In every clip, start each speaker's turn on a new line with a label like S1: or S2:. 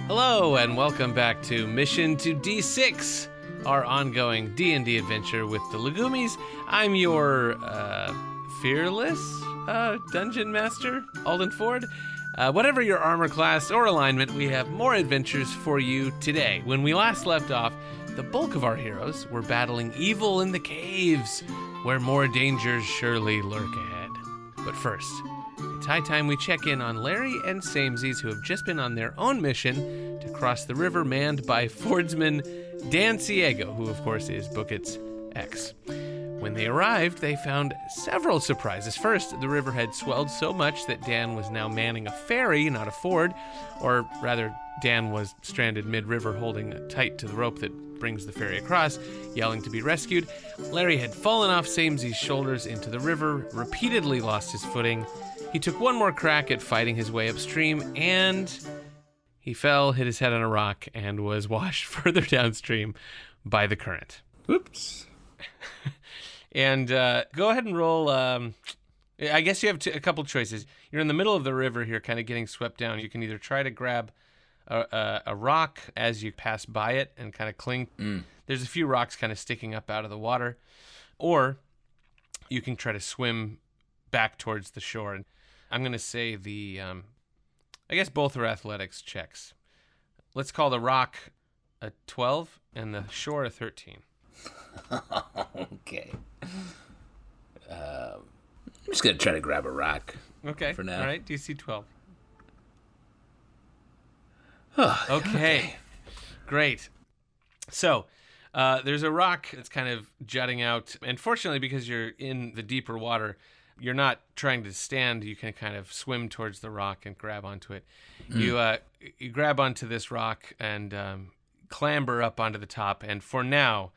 S1: Hello, and welcome back to Mission to D6, our ongoing D&D adventure with the Legumes. I'm your fearless dungeon master, Alden Ford. Whatever your armor class or alignment, we have more adventures for you today. When we last left off, the bulk of our heroes were battling evil in the caves, where more dangers surely lurk ahead. But first, it's high time we check in on Larry and Samesies, who have just been on their own mission to cross the river manned by fordsman Dan Siego, who of course is Booket's ex. When they arrived, they found several surprises. First, the river had swelled so much that Dan was now manning a ferry, not a ford, or rather, Dan was stranded mid-river holding tight to the rope that brings the ferry across, yelling to be rescued. Larry had fallen off Samesies' shoulders into the river, repeatedly lost his footing. He took one more crack at fighting his way upstream, and he fell, hit his head on a rock, and was washed further downstream by the current.
S2: Whoops.
S1: And go ahead and roll. I guess you have a couple choices. You're in the middle of the river here, kind of getting swept down. You can either try to grab a rock as you pass by it and kind of cling. There's a few rocks kind of sticking up out of the water. Or you can try to swim back towards the shore. And I'm going to say I guess both are athletics checks. Let's call the rock a 12 and the shore a 13.
S2: Okay. I'm just going to try to grab a rock.
S1: Okay.
S2: For now.
S1: All right. DC 12.
S2: Oh,
S1: okay. Great. So, there's a rock that's kind of jutting out. And fortunately, because you're in the deeper water, you're not trying to stand. You can kind of swim towards the rock and grab onto it. You grab onto this rock and clamber up onto the top. And for now,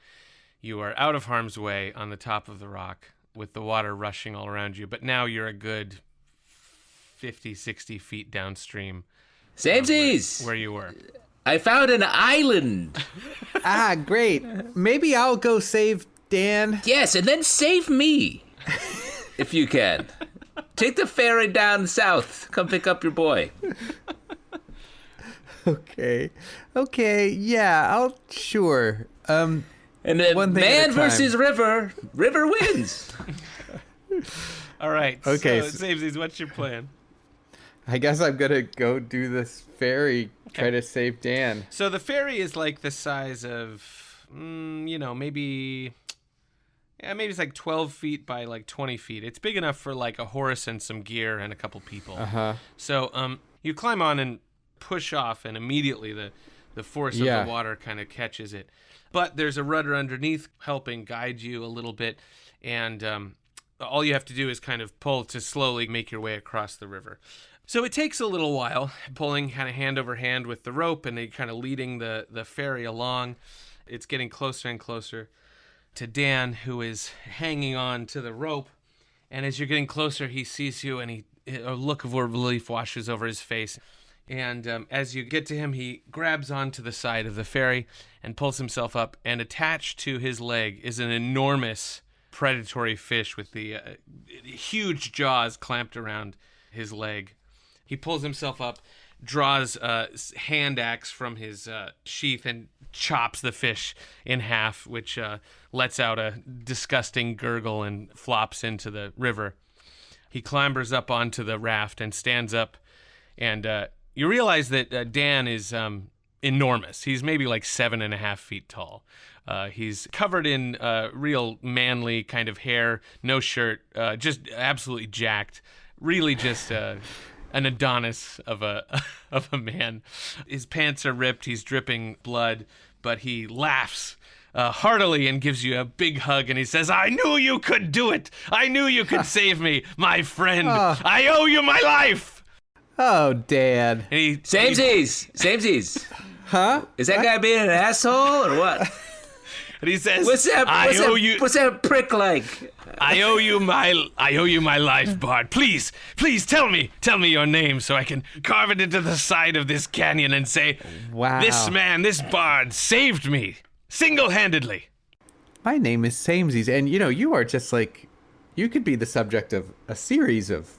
S1: you are out of harm's way on the top of the rock with the water rushing all around you. But now you're a good 50, 60 feet downstream.
S2: Samesies!
S1: Where you were.
S2: I found an island.
S3: Great. Maybe I'll go save Dan.
S2: Yes, and then save me. If you can. Take the ferry down south. Come pick up your boy.
S3: Okay, yeah, sure.
S2: And then man versus river wins.
S1: All right.
S3: Okay.
S1: So, Samesies, what's your plan?
S3: I guess I'm gonna go do this ferry, try to save Dan.
S1: So the ferry is like the size of, maybe it's like 12 feet by like 20 feet. It's big enough for like a horse and some gear and a couple people.
S3: Uh-huh.
S1: So you climb on and push off, and immediately the force of the water kind of catches it. But there's a rudder underneath helping guide you a little bit, and all you have to do is kind of pull to slowly make your way across the river. So it takes a little while, pulling kind of hand over hand with the rope and kind of leading the ferry along. It's getting closer and closer to Dan, who is hanging on to the rope. And as you're getting closer, he sees you, and a look of relief washes over his face. And as you get to him, he grabs onto the side of the ferry and pulls himself up. And attached to his leg is an enormous predatory fish with the huge jaws clamped around his leg. He pulls himself up, draws a hand axe from his sheath, and chops the fish in half, which lets out a disgusting gurgle and flops into the river. He clambers up onto the raft and stands up, and you realize that Dan is enormous. He's maybe like 7.5 feet tall. He's covered in real manly kind of hair, no shirt, just absolutely jacked. Really just an Adonis of a man. His pants are ripped. He's dripping blood, but he laughs heartily and gives you a big hug, and he says, "I knew you could do it. I knew you could save me, my friend. I owe you my life."
S3: Oh, Dan.
S2: Samesies.
S3: Huh?
S2: Is that guy being an asshole or what?
S1: And he says,
S2: What's that prick like?
S1: I owe you my life, Bard. Please tell me your name so I can carve it into the side of this canyon and say,
S3: wow,
S1: this Bard saved me single-handedly.
S3: My name is Samesies, and you are just like, you could be the subject of a series of,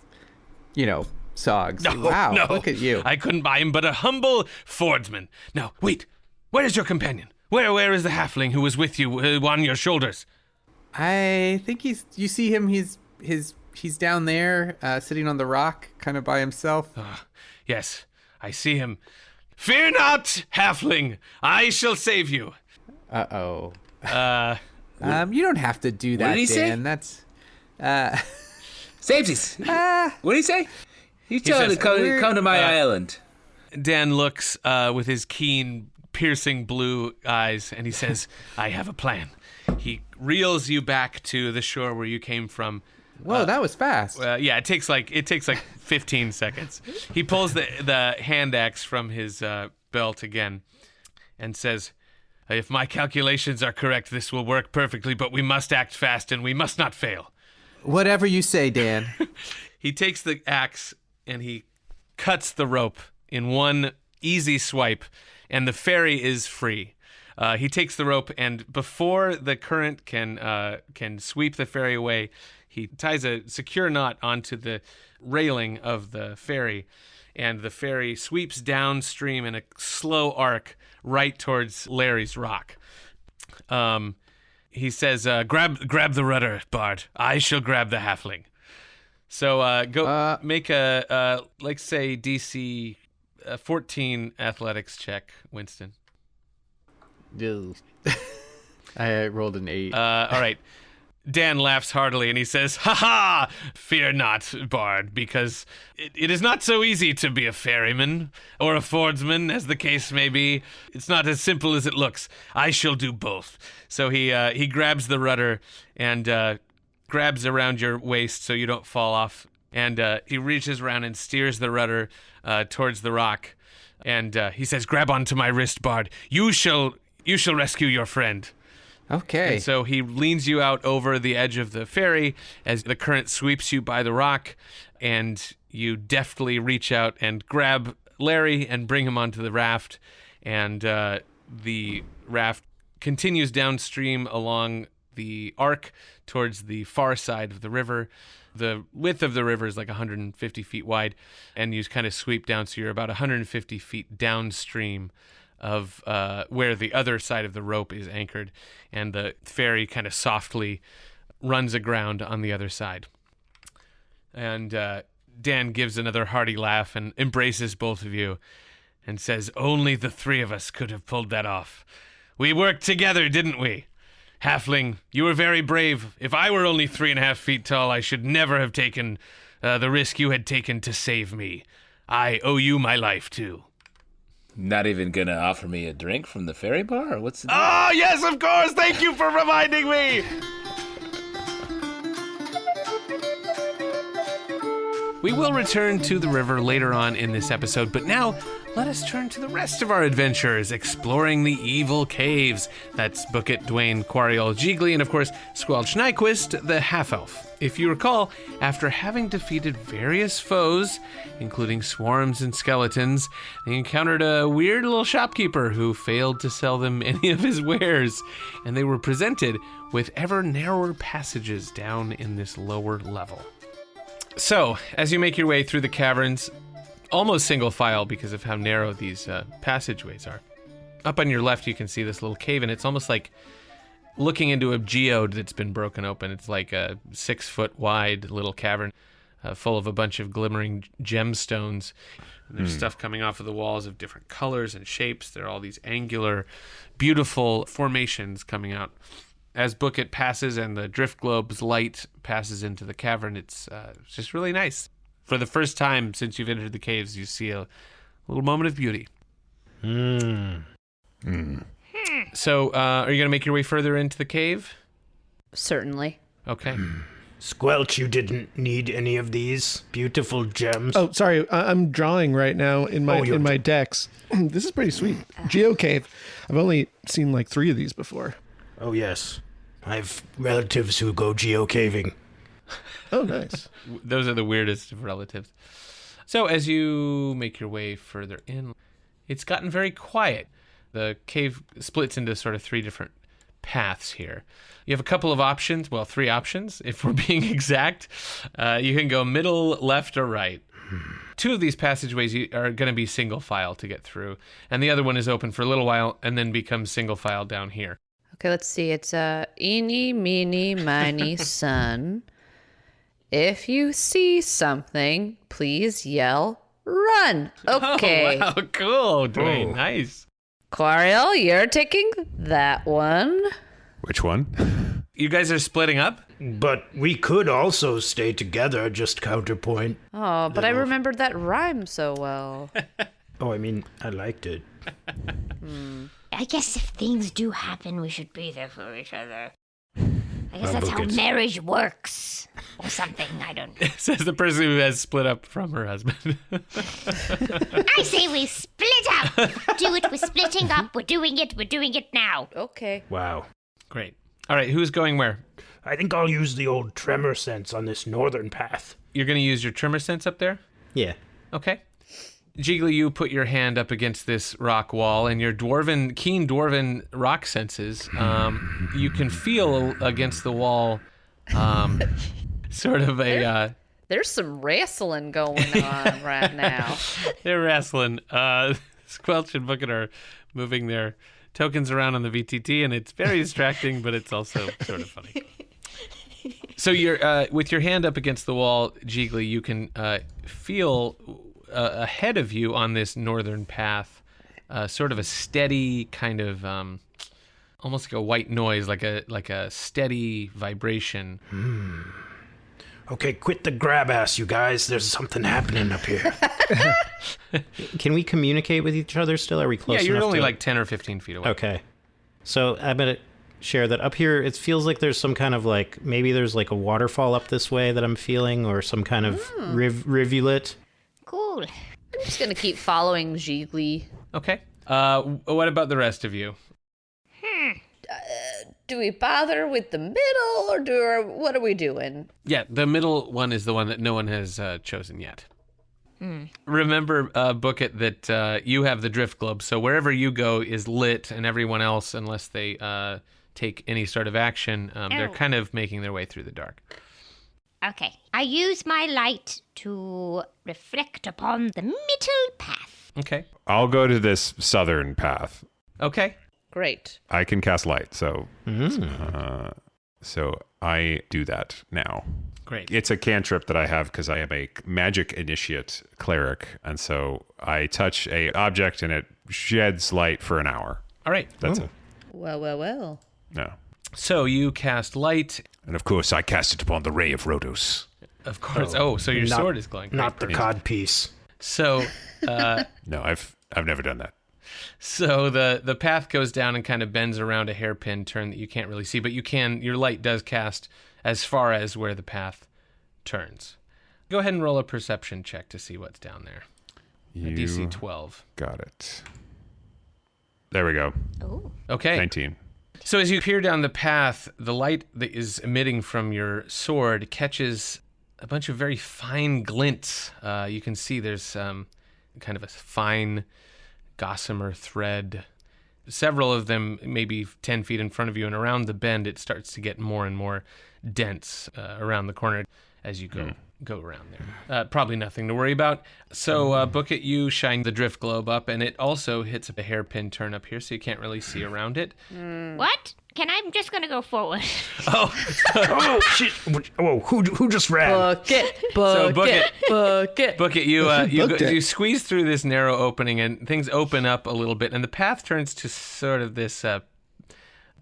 S3: Sogs.
S1: No,
S3: Wow,
S1: no.
S3: look at you.
S1: I couldn't buy him but a humble fordsman. Now, wait. Where is your companion? Where is the halfling who was with you on your shoulders?
S3: I think you see him, he's down there, sitting on the rock, kind of by himself.
S1: Yes, I see him. Fear not, halfling. I shall save you.
S3: Uh-oh.
S1: Uh...
S3: You don't have to do that,
S2: What did he say?
S3: Dan. That's...
S2: Samesies. What did he say? He's telling
S1: says,
S2: to come to my island.
S1: Dan looks with his keen, piercing blue eyes, and he says, I have a plan. He reels you back to the shore where you came from.
S3: Whoa, that was fast.
S1: Yeah, it takes like 15 seconds. He pulls the hand axe from his belt again and says, if my calculations are correct, this will work perfectly, but we must act fast and we must not fail.
S3: Whatever you say, Dan.
S1: He takes the axe and he cuts the rope in one easy swipe, and the ferry is free. He takes the rope, and before the current can sweep the ferry away, he ties a secure knot onto the railing of the ferry, and the ferry sweeps downstream in a slow arc right towards Larry's rock. He says, grab the rudder, Bard. I shall grab the halfling. So go make a, like, say, DC 14 athletics check, Winston.
S3: I rolled an 8.
S1: All right. Dan laughs heartily and he says, "Ha ha! Fear not, Bard, because it is not so easy to be a ferryman or a fordsman, as the case may be. It's not as simple as it looks. I shall do both." So he grabs the rudder and grabs around your waist so you don't fall off, and he reaches around and steers the rudder towards the rock, and he says, "Grab onto my wrist, Bard. You shall rescue your friend."
S3: Okay.
S1: And so he leans you out over the edge of the ferry as the current sweeps you by the rock, and you deftly reach out and grab Larry and bring him onto the raft, and the raft continues downstream along the arc towards the far side of the river. The width of the river is like 150 feet wide, and you kind of sweep down, so you're about 150 feet downstream of where the other side of the rope is anchored, and the ferry kind of softly runs aground on the other side. And Dan gives another hearty laugh and embraces both of you and says, "Only the three of us could have pulled that off. We worked together, didn't we? Halfling, you were very brave. If I were only 3.5 feet tall, I should never have taken the risk you had taken to save me. I owe you my life, too."
S2: Not even gonna offer me a drink from the ferry bar? Or what's the deal?
S1: Oh, yes, of course. Thank you for reminding me. We will return to the river later on in this episode, but now let us turn to the rest of our adventures, exploring the evil caves. That's Bookit, Dwayne, Quariel, Jiggly, and of course, Squelch Nyquist, the half-elf. If you recall, after having defeated various foes, including swarms and skeletons, they encountered a weird little shopkeeper who failed to sell them any of his wares, and they were presented with ever narrower passages down in this lower level. So, as you make your way through the caverns, almost single file because of how narrow these passageways are, up on your left you can see this little cave, and it's almost like looking into a geode that's been broken open. It's like a 6-foot wide little cavern full of a bunch of glimmering gemstones. And there's stuff coming off of the walls of different colors and shapes. There are all these angular, beautiful formations coming out. As Bookit passes and the drift globe's light passes into the cavern, it's just really nice. For the first time since you've entered the caves, you see a little moment of beauty. So, are you going to make your way further into the cave?
S4: Certainly.
S1: Okay.
S5: Squelch, you didn't need any of these beautiful gems.
S6: Oh, sorry. I'm drawing right now in my decks. This is pretty sweet. Geocave. I've only seen like 3 of these before.
S5: Oh, yes. I have relatives who go geocaving.
S6: Oh, nice.
S1: Those are the weirdest of relatives. So, as you make your way further in, it's gotten very quiet. The cave splits into sort of 3 different paths here. You have a couple of options, well, 3 options, if we're being exact. You can go middle, left, or right. Two of these passageways are going to be single file to get through, and the other one is open for a little while and then becomes single file down here.
S4: Okay, let's see. It's eeny, meeny, miny, son. If you see something, please yell, run. Okay.
S1: Oh, wow, cool, Dwayne. Nice.
S4: Quariel, you're taking that one.
S7: Which one?
S1: You guys are splitting up?
S5: But we could also stay together, just counterpoint.
S4: Oh, but I remembered that rhyme so well.
S5: Oh, I mean, I liked it.
S8: I guess if things do happen, we should be there for each other. I guess that's how marriage works. Or something, I don't know.
S1: Says the person who has split up from her husband.
S8: I say we split up! Do it, we're splitting up, we're doing it now.
S4: Okay.
S5: Wow.
S1: Great. All right, who's going where?
S5: I think I'll use the old tremor sense on this northern path.
S1: You're going to use your tremor sense up there?
S5: Yeah.
S1: Okay. Jiggly, you put your hand up against this rock wall, and your keen dwarven rock senses, you can feel against the wall sort of a...
S4: There's some wrestling going on right now.
S1: They're wrestling. Squelch and Bookit are moving their tokens around on the VTT, and it's very distracting, but it's also sort of funny. So you're with your hand up against the wall, Jiggly, you can feel ahead of you on this northern path, sort of a steady kind of almost like a white noise, like a steady vibration.
S5: Okay, quit the grab ass, you guys. There's something happening up here.
S9: Can we communicate with each other still? Are we close enough?
S1: Yeah, you're only like 10 or 15 feet away.
S9: Okay. So I'm going to share that up here, it feels like there's some kind of like, maybe there's like a waterfall up this way that I'm feeling, or some kind of rivulet.
S8: Cool.
S4: I'm just going to keep following Jiggly.
S1: Okay. What about the rest of you?
S4: Do we bother with the middle, or what are we doing?
S1: Yeah, the middle one is the one that no one has chosen yet. Remember, Bookit, that you have the drift globe, so wherever you go is lit, and everyone else, unless they take any sort of action, they're kind of making their way through the dark.
S8: Okay. I use my light to reflect upon the middle path.
S1: Okay.
S7: I'll go to this southern path.
S1: Okay.
S4: Great.
S7: I can cast light, so so I do that now.
S1: Great.
S7: It's a cantrip that I have because I am a magic initiate cleric, and so I touch a object and it sheds light for an hour.
S1: All right.
S7: That's it.
S4: Well.
S7: No.
S1: So you cast light.
S7: And of course, I cast it upon the ray of Rhodos.
S1: Of course. So your sword is glowing.
S5: Not the cod piece.
S1: So
S7: No, I've never done that.
S1: So the path goes down and kind of bends around a hairpin turn that you can't really see, but your light does cast as far as where the path turns. Go ahead and roll a perception check to see what's down there. A DC 12.
S7: Got it. There we go.
S8: Oh.
S1: Okay.
S7: 19.
S1: So as you peer down the path, the light that is emitting from your sword catches a bunch of very fine glints. You can see there's kind of a fine gossamer thread. Several of them maybe 10 feet in front of you, and around the bend it starts to get more and more dense around the corner as you go around there. Probably nothing to worry about. So Bookit, you shine the drift globe up, and it also hits a hairpin turn up here, so you can't really see around it.
S8: What? I'm just gonna go forward.
S1: Oh
S5: shit! Whoa! Who just ran?
S1: Bookit, you squeeze through this narrow opening, and things open up a little bit, and the path turns to sort of this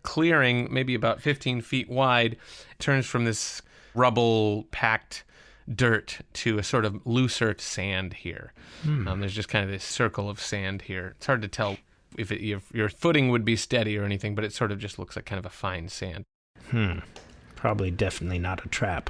S1: clearing, maybe about 15 feet wide. It turns from this rubble-packed dirt to a sort of looser sand here. There's just kind of this circle of sand here. It's hard to tell if your footing would be steady or anything, but it sort of just looks like kind of a fine sand.
S9: Probably definitely not a trap.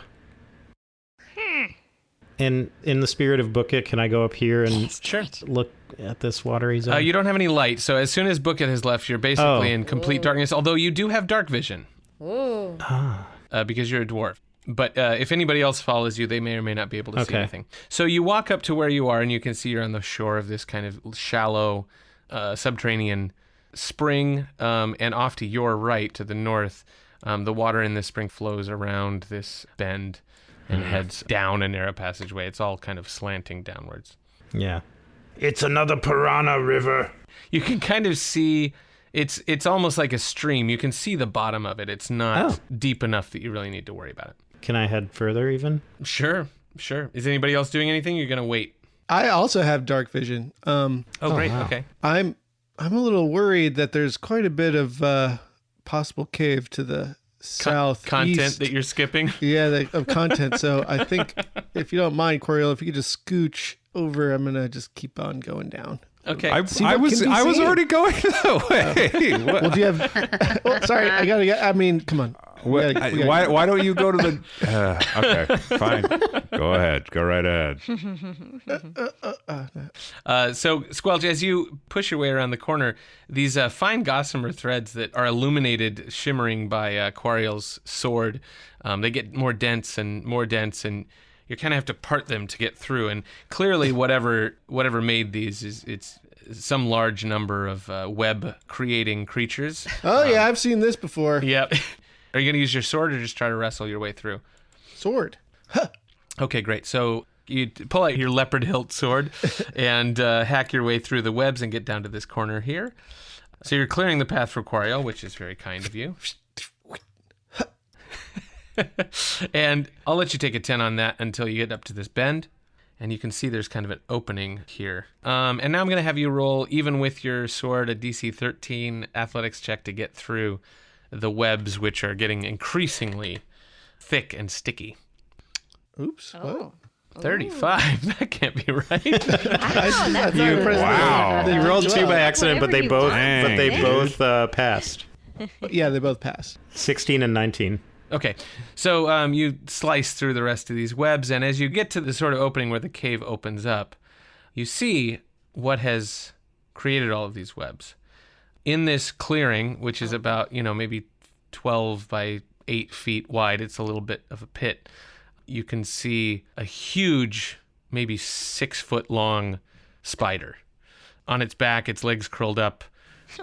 S9: And in the spirit of Bookit, can I go up here and look at this watery zone?
S1: You don't have any light, so as soon as Bookit has left, you're basically in complete darkness, although you do have dark vision. Because you're a dwarf. But if anybody else follows you, they may or may not be able to see anything. So you walk up to where you are, and you can see you're on the shore of this kind of shallow subterranean spring, and off to your right, to the north, the water in this spring flows around this bend and heads down a narrow passageway. It's all kind of slanting downwards.
S9: Yeah.
S5: It's another piranha river.
S1: You can kind of see it's almost like a stream. You can see the bottom of it. It's not deep enough that you really need to worry about it.
S9: Can I head further even?
S1: Sure. Is anybody else doing anything? You're going to wait.
S6: I also have dark vision.
S1: Great.
S9: wow.
S1: Okay.
S6: I'm a little worried that there's quite a bit of possible cave to the south
S1: Content that you're skipping.
S6: Yeah, of content. So I think if you don't mind, Coriel, if you could just scooch over, I'm gonna just keep on going down.
S1: Okay.
S7: I was already going that way.
S6: Well, do you have? Oh, sorry, I gotta get. I mean, come on.
S7: Why don't you go to the... okay, fine. Go ahead. Go right ahead.
S1: So, Squelch, as you push your way around the corner, these fine gossamer threads that are illuminated, shimmering by Quariel's sword, they get more dense, and you kind of have to part them to get through. And clearly, whatever made these it's some large number of web-creating creatures.
S6: Oh, yeah, I've seen this before.
S1: Yep. Are you going to use your sword or just try to wrestle your way through?
S6: Sword. Huh.
S1: Okay, great. So you pull out your leopard hilt sword and hack your way through the webs and get down to this corner here. So you're clearing the path for Quariel, which is very kind of you. And I'll let you take a 10 on that until you get up to this bend. And you can see there's kind of an opening here. And now I'm going to have you roll, even with your sword, a DC 13 athletics check to get through the webs, which are getting increasingly thick and sticky.
S6: Oops. What?
S1: 35. That can't be right.
S7: Wow.
S9: You rolled 2 by accident, but they both
S7: Dang.
S9: passed.
S6: Yeah, they both passed.
S9: 16 and 19.
S1: Okay, so you slice through the rest of these webs, and as you get to the sort of opening where the cave opens up, you see what has created all of these webs. In this clearing, which is about, maybe 12 by 8 feet wide, it's a little bit of a pit, you can see a huge, maybe 6-foot long spider. On its back, its legs curled up,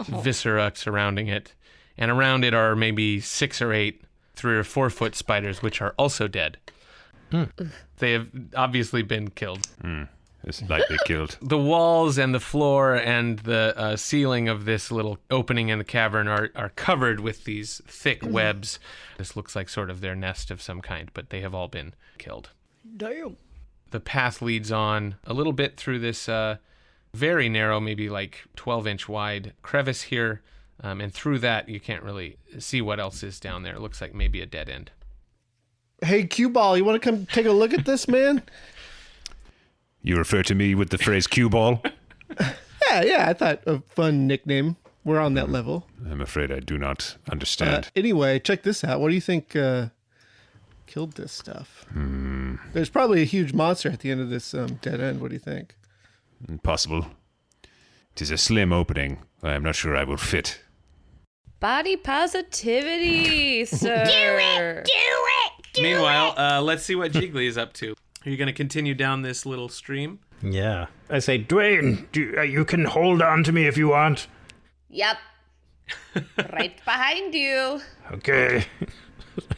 S1: viscera surrounding it, and around it are maybe 6 or 8 3 or 4 foot spiders, which are also dead. They have obviously been killed.
S7: It's likely killed.
S1: The walls and the floor and the ceiling of this little opening in the cavern are covered with these thick webs. This looks like sort of their nest of some kind, but they have all been killed.
S5: Damn.
S1: The path leads on a little bit through this very narrow, maybe like 12-inch wide crevice here. And through that, you can't really see what else is down there. It looks like maybe a dead end.
S6: Hey, Cue Ball, you want to come take a look at this, man?
S7: You refer to me with the phrase cue ball?
S6: Yeah, I thought a fun nickname. We're on that level.
S7: I'm afraid I do not understand.
S6: Anyway, check this out. What do you think killed this stuff? There's probably a huge monster at the end of this dead end. What do you think?
S7: Possible. It is a slim opening. I am not sure I will fit.
S4: Body positivity, sir.
S8: Do it!
S1: Meanwhile, let's see what Jiggly is up to. Are you going to continue down this little stream?
S9: Yeah.
S5: I say, Dwayne, you can hold on to me if you want.
S4: Yep. Right behind you.
S5: Okay.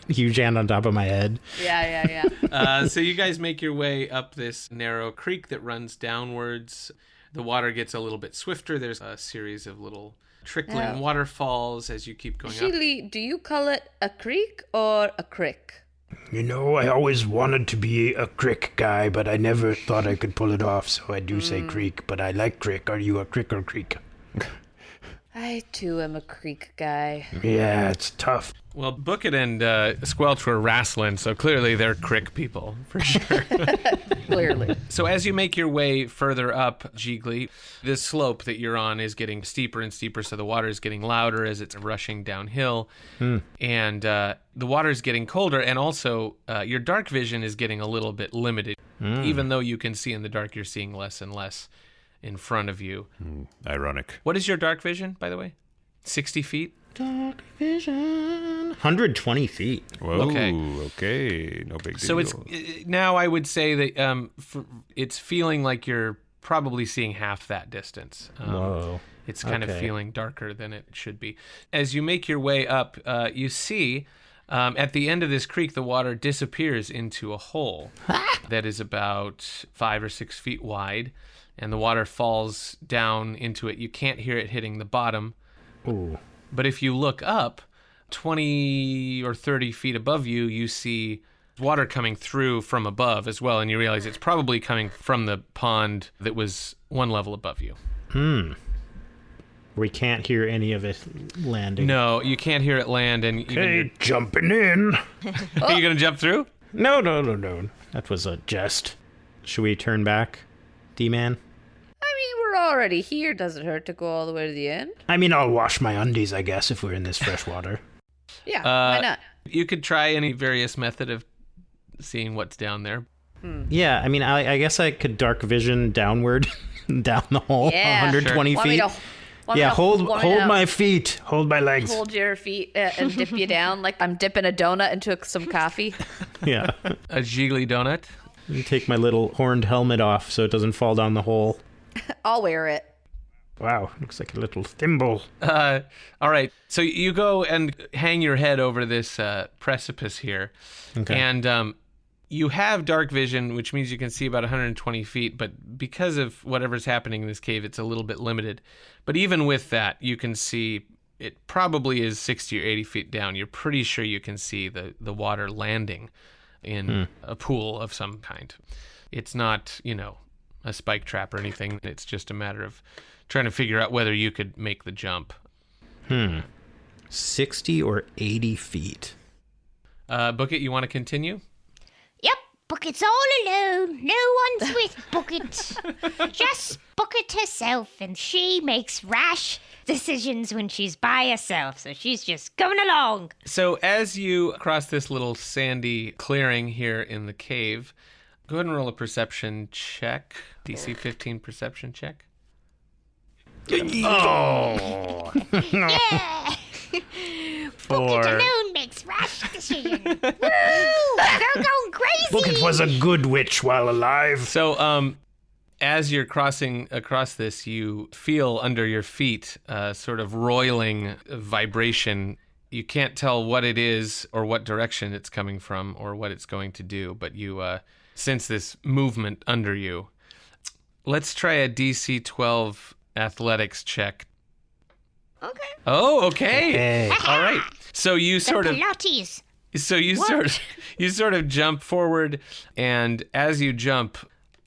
S9: Huge hand on top of my head.
S4: Yeah.
S1: So you guys make your way up this narrow creek that runs downwards. The water gets a little bit swifter. There's a series of little trickling waterfalls as you keep going up.
S4: Shili, do you call it a creek or a crick?
S5: You know, I always wanted to be a crick guy, but I never thought I could pull it off, so I do say creek, but I like crick. Are you a crick or creek?
S4: I, too, am a creek guy.
S5: Yeah, it's tough.
S1: Well, Bookit and Squelch were wrestling, so clearly they're crick people, for sure.
S4: Clearly.
S1: So as you make your way further up, Jiggly, this slope that you're on is getting steeper and steeper, so the water is getting louder as it's rushing downhill. And the water is getting colder, and also your dark vision is getting a little bit limited. Even though you can see in the dark, you're seeing less and less in front of you.
S7: Ironic.
S1: What is your dark vision, by the way? 60 feet?
S9: Dark vision. 120 feet.
S7: Whoa,
S1: Okay.
S7: okay. No big deal.
S1: So it's now I would say that it's feeling like you're probably seeing half that distance.
S9: Whoa.
S1: It's kind of
S9: Okay.
S1: feeling darker than it should be. As you make your way up, you see At the end of this creek, the water disappears into a hole that is about 5 or 6 feet wide, and the water falls down into it. You can't hear it hitting the bottom.
S9: Ooh.
S1: But if you look up 20 or 30 feet above you, you see water coming through from above as well, and you realize it's probably coming from the pond that was one level above you.
S9: We can't hear any of it landing.
S1: No, you can't hear it land, and
S5: Okay, jumping in.
S1: Are you gonna jump through?
S9: No. That was a jest. Should we turn back, D-Man?
S4: I mean, we're already here. Doesn't hurt to go all the way to the end.
S5: I mean, I'll wash my undies, I guess, if we're in this fresh water.
S4: Yeah, why not?
S1: You could try any various method of seeing what's down there.
S9: Yeah, I mean, I guess I could dark vision downward, down the hole,
S4: Yeah,
S9: 120
S1: sure.
S9: feet. Yeah, hold my feet.
S5: Hold my legs.
S4: Hold your feet and dip you down like I'm dipping a donut into some coffee.
S9: Yeah.
S1: A jiggly donut.
S9: You take my little horned helmet off so it doesn't fall down the hole.
S4: I'll wear it.
S9: Wow, looks like a little
S5: Thimble.
S1: All right, so you go and hang your head over this precipice here, and you have dark vision, which means you can see about 120 feet, but because of whatever's happening in this cave, it's a little bit limited. But even with that, you can see it probably is 60 or 80 feet down. You're pretty sure you can see the water landing in a pool of some kind. It's not, a spike trap or anything. It's just a matter of trying to figure out whether you could make the jump.
S9: 60 or 80 feet.
S1: Bookit, you want to continue?
S8: Yep, Bucket's all alone. No one's with Bucket. Just Bucket herself, and she makes rash decisions when she's by herself, so she's just going along.
S1: So as you cross this little sandy clearing here in the cave, go ahead and roll a perception check. DC 15 perception check.
S5: Oh.
S8: Yeah!
S1: For...
S8: Bucket alone makes rash decisions. Woo! They're going crazy!
S5: Bucket was a good witch while alive.
S1: So, as you're crossing across this, you feel under your feet sort of roiling vibration. You can't tell what it is or what direction it's coming from or what it's going to do, but you sense this movement under you. Let's try a DC 12 athletics check.
S8: Okay.
S1: Oh, okay. All right. So you sort of...
S8: Pilates.
S1: So you sort of jump forward, and as you jump,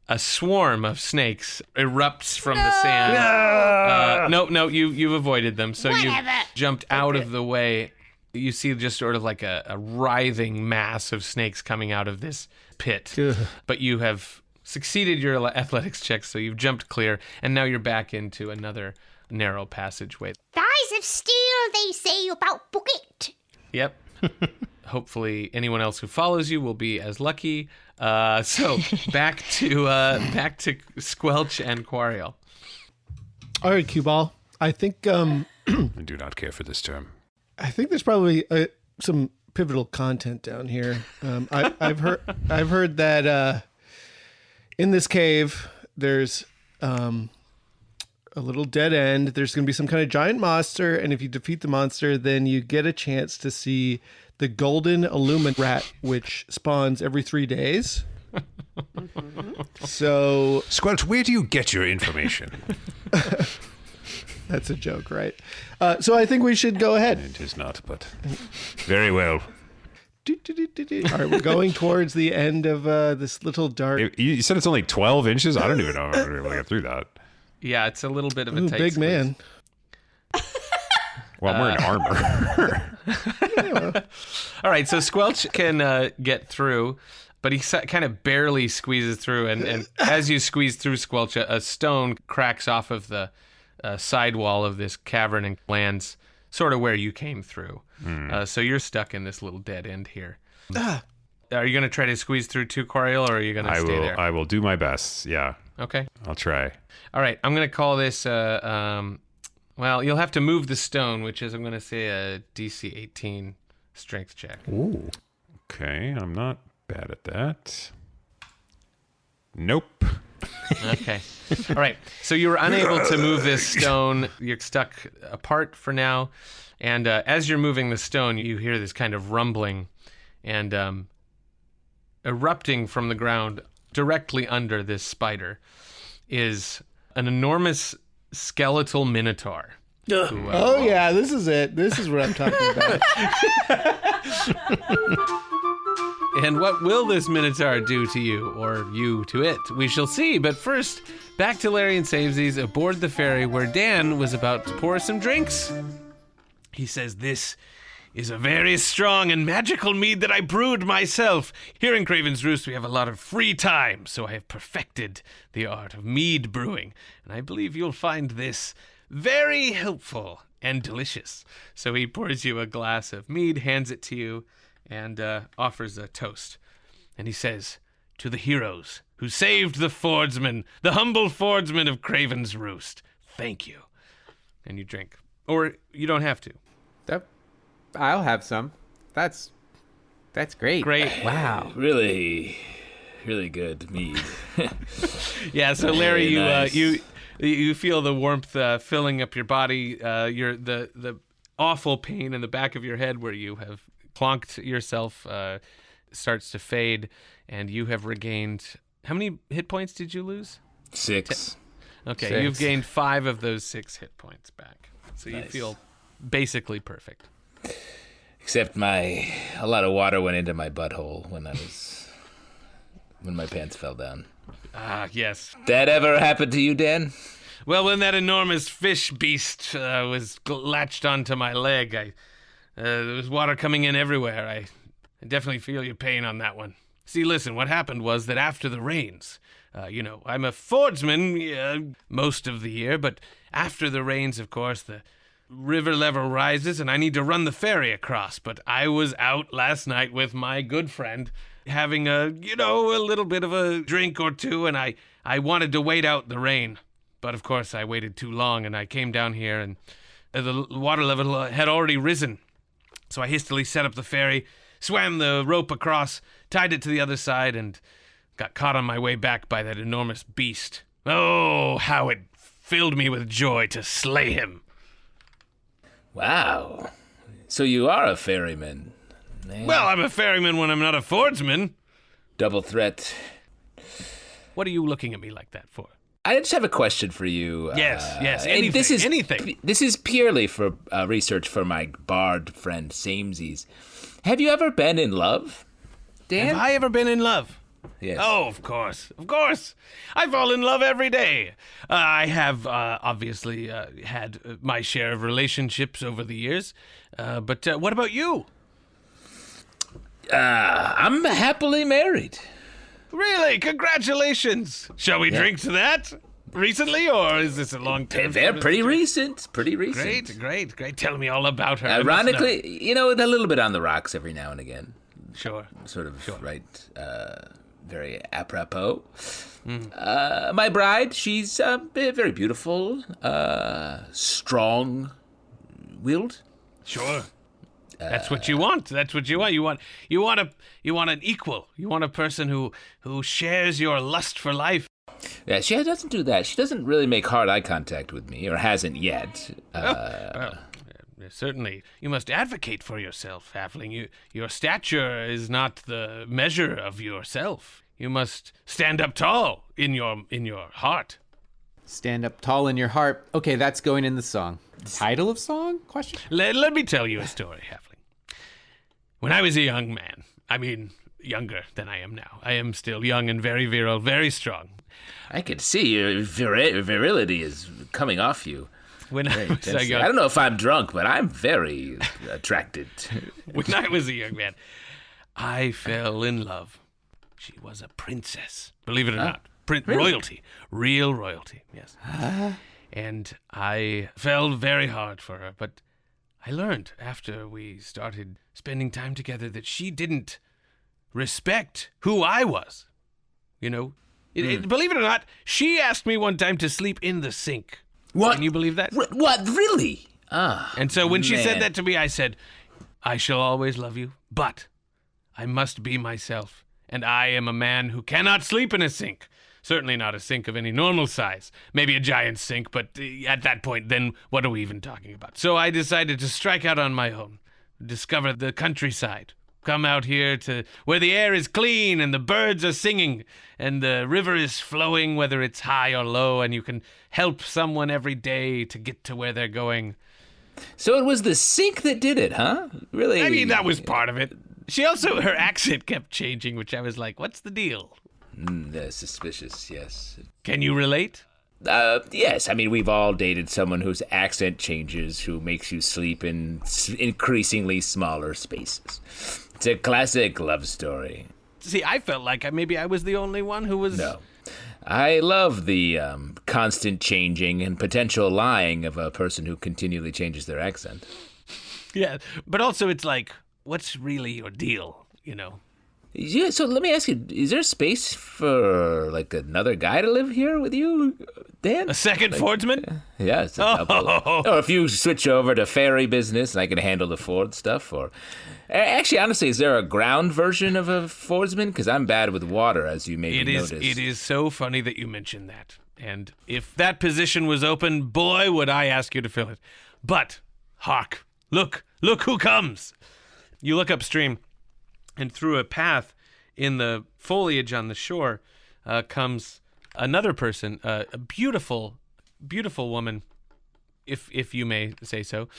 S1: a swarm of snakes erupts from the sand. No, you've avoided them. So you jumped out of the way. You see just sort of like a writhing mass of snakes coming out of this pit. But you have succeeded your athletics check, so you've jumped clear, and now you're back into another narrow passageway.
S8: Thighs of steel, they say about Bucket.
S1: Yep. Hopefully anyone else who follows you will be as lucky. So back to Squelch and Quariel.
S6: All right, Q-Ball. I think
S7: I do not care for this term.
S6: I think there's probably some pivotal content down here. I've heard that in this cave there's a little dead end. There's going to be some kind of giant monster, and if you defeat the monster, then you get a chance to see the golden illumin rat, which spawns every 3 days. So,
S7: Squelch, where do you get your information?
S6: That's a joke, right? So I think we should go ahead.
S7: It is not, but very well.
S6: All right, we're going towards the end of this little dark...
S7: You said it's only 12 inches? I don't even know if I'm going to get through that.
S1: Yeah, it's a little bit of a tight
S6: big
S1: squeeze.
S6: Man.
S7: Well, I'm wearing armor.
S1: All right, so Squelch can get through, but he kind of barely squeezes through. And as you squeeze through, Squelch, a stone cracks off of the side wall of this cavern and lands sort of where you came through. So you're stuck in this little dead end here. Are you going to try to squeeze through too, Quariel, or are you going to stay there?
S7: I will do my best, yeah.
S1: Okay.
S7: I'll try.
S1: All right, I'm going to call this, well, you'll have to move the stone, which is, I'm going to say, a DC 18 strength check.
S7: Ooh. Okay, I'm not bad at that. Nope.
S1: Okay. All right. So you were unable to move this stone. You're stuck apart for now. And as you're moving the stone, you hear this kind of rumbling and erupting from the ground directly under this spider is an enormous skeletal minotaur.
S6: Oh, yeah, this is it. This is what I'm talking about.
S1: And what will this minotaur do to you, or you to it? We shall see. But first, back to Larry and Samesies aboard the ferry where Dan was about to pour some drinks. He says, "This is a very strong and magical mead that I brewed myself. Here in Craven's Roost, we have a lot of free time, so I have perfected the art of mead brewing, and I believe you'll find this very helpful and delicious." So he pours you a glass of mead, hands it to you, and offers a toast. And he says, "To the heroes who saved the fordsman, the humble fordsman of Craven's Roost, thank you." And you drink. Or you don't have to.
S3: I'll have some. That's great.
S1: Great.
S3: Wow.
S2: Really, really good mead.
S1: Yeah, so Larry,
S2: Very nice.
S1: you feel the warmth filling up your body, the awful pain in the back of your head where you have plonked yourself starts to fade, and you have regained... How many hit points did you lose?
S2: 6.
S1: Okay,
S3: 6.
S1: You've gained 5 of those 6 hit points back. So you
S2: Nice.
S1: feel basically perfect.
S2: Except a lot of water went into my butthole when my pants fell down.
S1: Ah, yes.
S2: That ever happened to you, Dan?
S1: Well, when that enormous fish beast was latched onto my leg, there was water coming in everywhere. I definitely feel your pain on that one. See, listen, what happened was that after the rains, I'm a fordsman most of the year, but after the rains, of course, the river level rises and I need to run the ferry across. But I was out last night with my good friend having a little bit of a drink or two, and I wanted to wait out the rain. But of course I waited too long, and I came down here and the water level had already risen. So I hastily set up the ferry, swam the rope across, tied it to the other side, and got caught on my way back by that enormous beast. Oh, how it filled me with joy to slay him.
S2: Wow. So you are a ferryman. Man.
S1: Well, I'm a ferryman when I'm not a fordsman.
S2: Double threat.
S1: What are you looking at me like that for?
S2: I just have a question for you.
S1: Yes,
S2: and
S1: anything,
S2: this is,
S1: anything.
S2: This is purely for research for my bard friend, Samesies. Have you ever been in love, Dan?
S1: Have I ever been in love?
S2: Yes.
S1: Oh, of course. Of course. I fall in love every day. I have obviously had my share of relationships over the years. But what about you?
S2: I'm happily married.
S1: Really? Congratulations. Shall we drink to that? Recently, or is this a long time?
S2: Pretty recent. Pretty recent.
S1: Great. Tell me all about her. I must
S2: Ironically, a little bit on the rocks every now and again.
S1: know. Sure.
S2: Sort of, right, very apropos. My bride, she's very beautiful, strong-willed.
S1: Sure. That's what you want. That's what you want. You want an equal. You want a person who shares your lust for life.
S2: Yeah, she doesn't do that. She doesn't really make hard eye contact with me, or hasn't yet.
S1: Certainly, you must advocate for yourself, Halfling. Your stature is not the measure of yourself. You must stand up tall in your heart.
S3: Stand up tall in your heart. Okay, that's going in the song. Title of song? Question?
S1: Let me tell you a story, Halfling. When I was a young man, I mean, younger than I am now. I am still young and very virile, very strong.
S2: I can see your virility is coming off you.
S1: When I was a
S2: I
S1: young,
S2: don't know if I'm drunk, but I'm very attracted.
S1: when I was a young man, I fell in love. She was a princess, believe it or not. Royalty, real royalty, yes. And I fell very hard for her, but I learned after we started spending time together that she didn't respect who I was. Believe it or not, she asked me one time to sleep in the sink.
S2: What?
S1: Can you believe that?
S2: What? Really?
S1: And so when she said
S2: man.
S1: that to me, I said, I shall always love you, but I must be myself. And I am a man who cannot sleep in a sink. Certainly not a sink of any normal size. Maybe a giant sink, but at that point, then what are we even talking about? So I decided to strike out on my own, discover the countryside. Come out here to where the air is clean and the birds are singing and the river is flowing, whether it's high or low, and you can help someone every day to get to where they're going.
S2: So it was the sink that did it, huh? Really?
S1: I mean, that was part of it. She also, her accent kept changing, which I was like, what's the deal?
S2: Suspicious, yes.
S1: Can you relate?
S2: Yes. I mean, we've all dated someone whose accent changes, who makes you sleep in increasingly smaller spaces. It's a classic love story.
S1: See, I felt like maybe I was the only one who was...
S2: No. I love the constant changing and potential lying of a person who continually changes their accent.
S1: Yeah, but also it's like, what's really your deal, you know?
S2: Yeah, so let me ask you, is there space for, like, another guy to live here with you, Dan?
S1: A second fordsman?
S2: Yeah, it's a double. Or if you switch over to ferry business and I can handle the Ford stuff, or... Actually, honestly, is there a ground version of a fordsman? Because I'm bad with water, as you maybe noticed.
S1: It is so funny that you mentioned that. And if that position was open, boy, would I ask you to fill it. But, hark, look who comes! You look upstream, and through a path in the foliage on the shore comes another person, a beautiful, beautiful woman, if you may say so,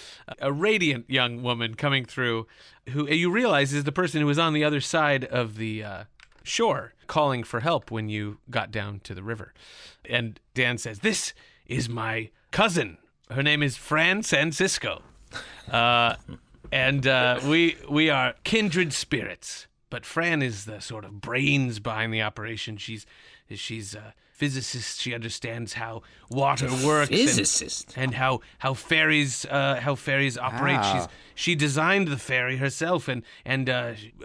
S1: a radiant young woman coming through, who you realize is the person who was on the other side of the shore, calling for help when you got down to the river. And Dan says, "This is my cousin. Her name is Fran Francisco. And we are kindred spirits. But Fran is the sort of brains behind the operation. She's a physicist. She understands how water works.
S2: Physicist.
S1: And how ferries operate.
S3: Wow.
S1: She designed the ferry herself and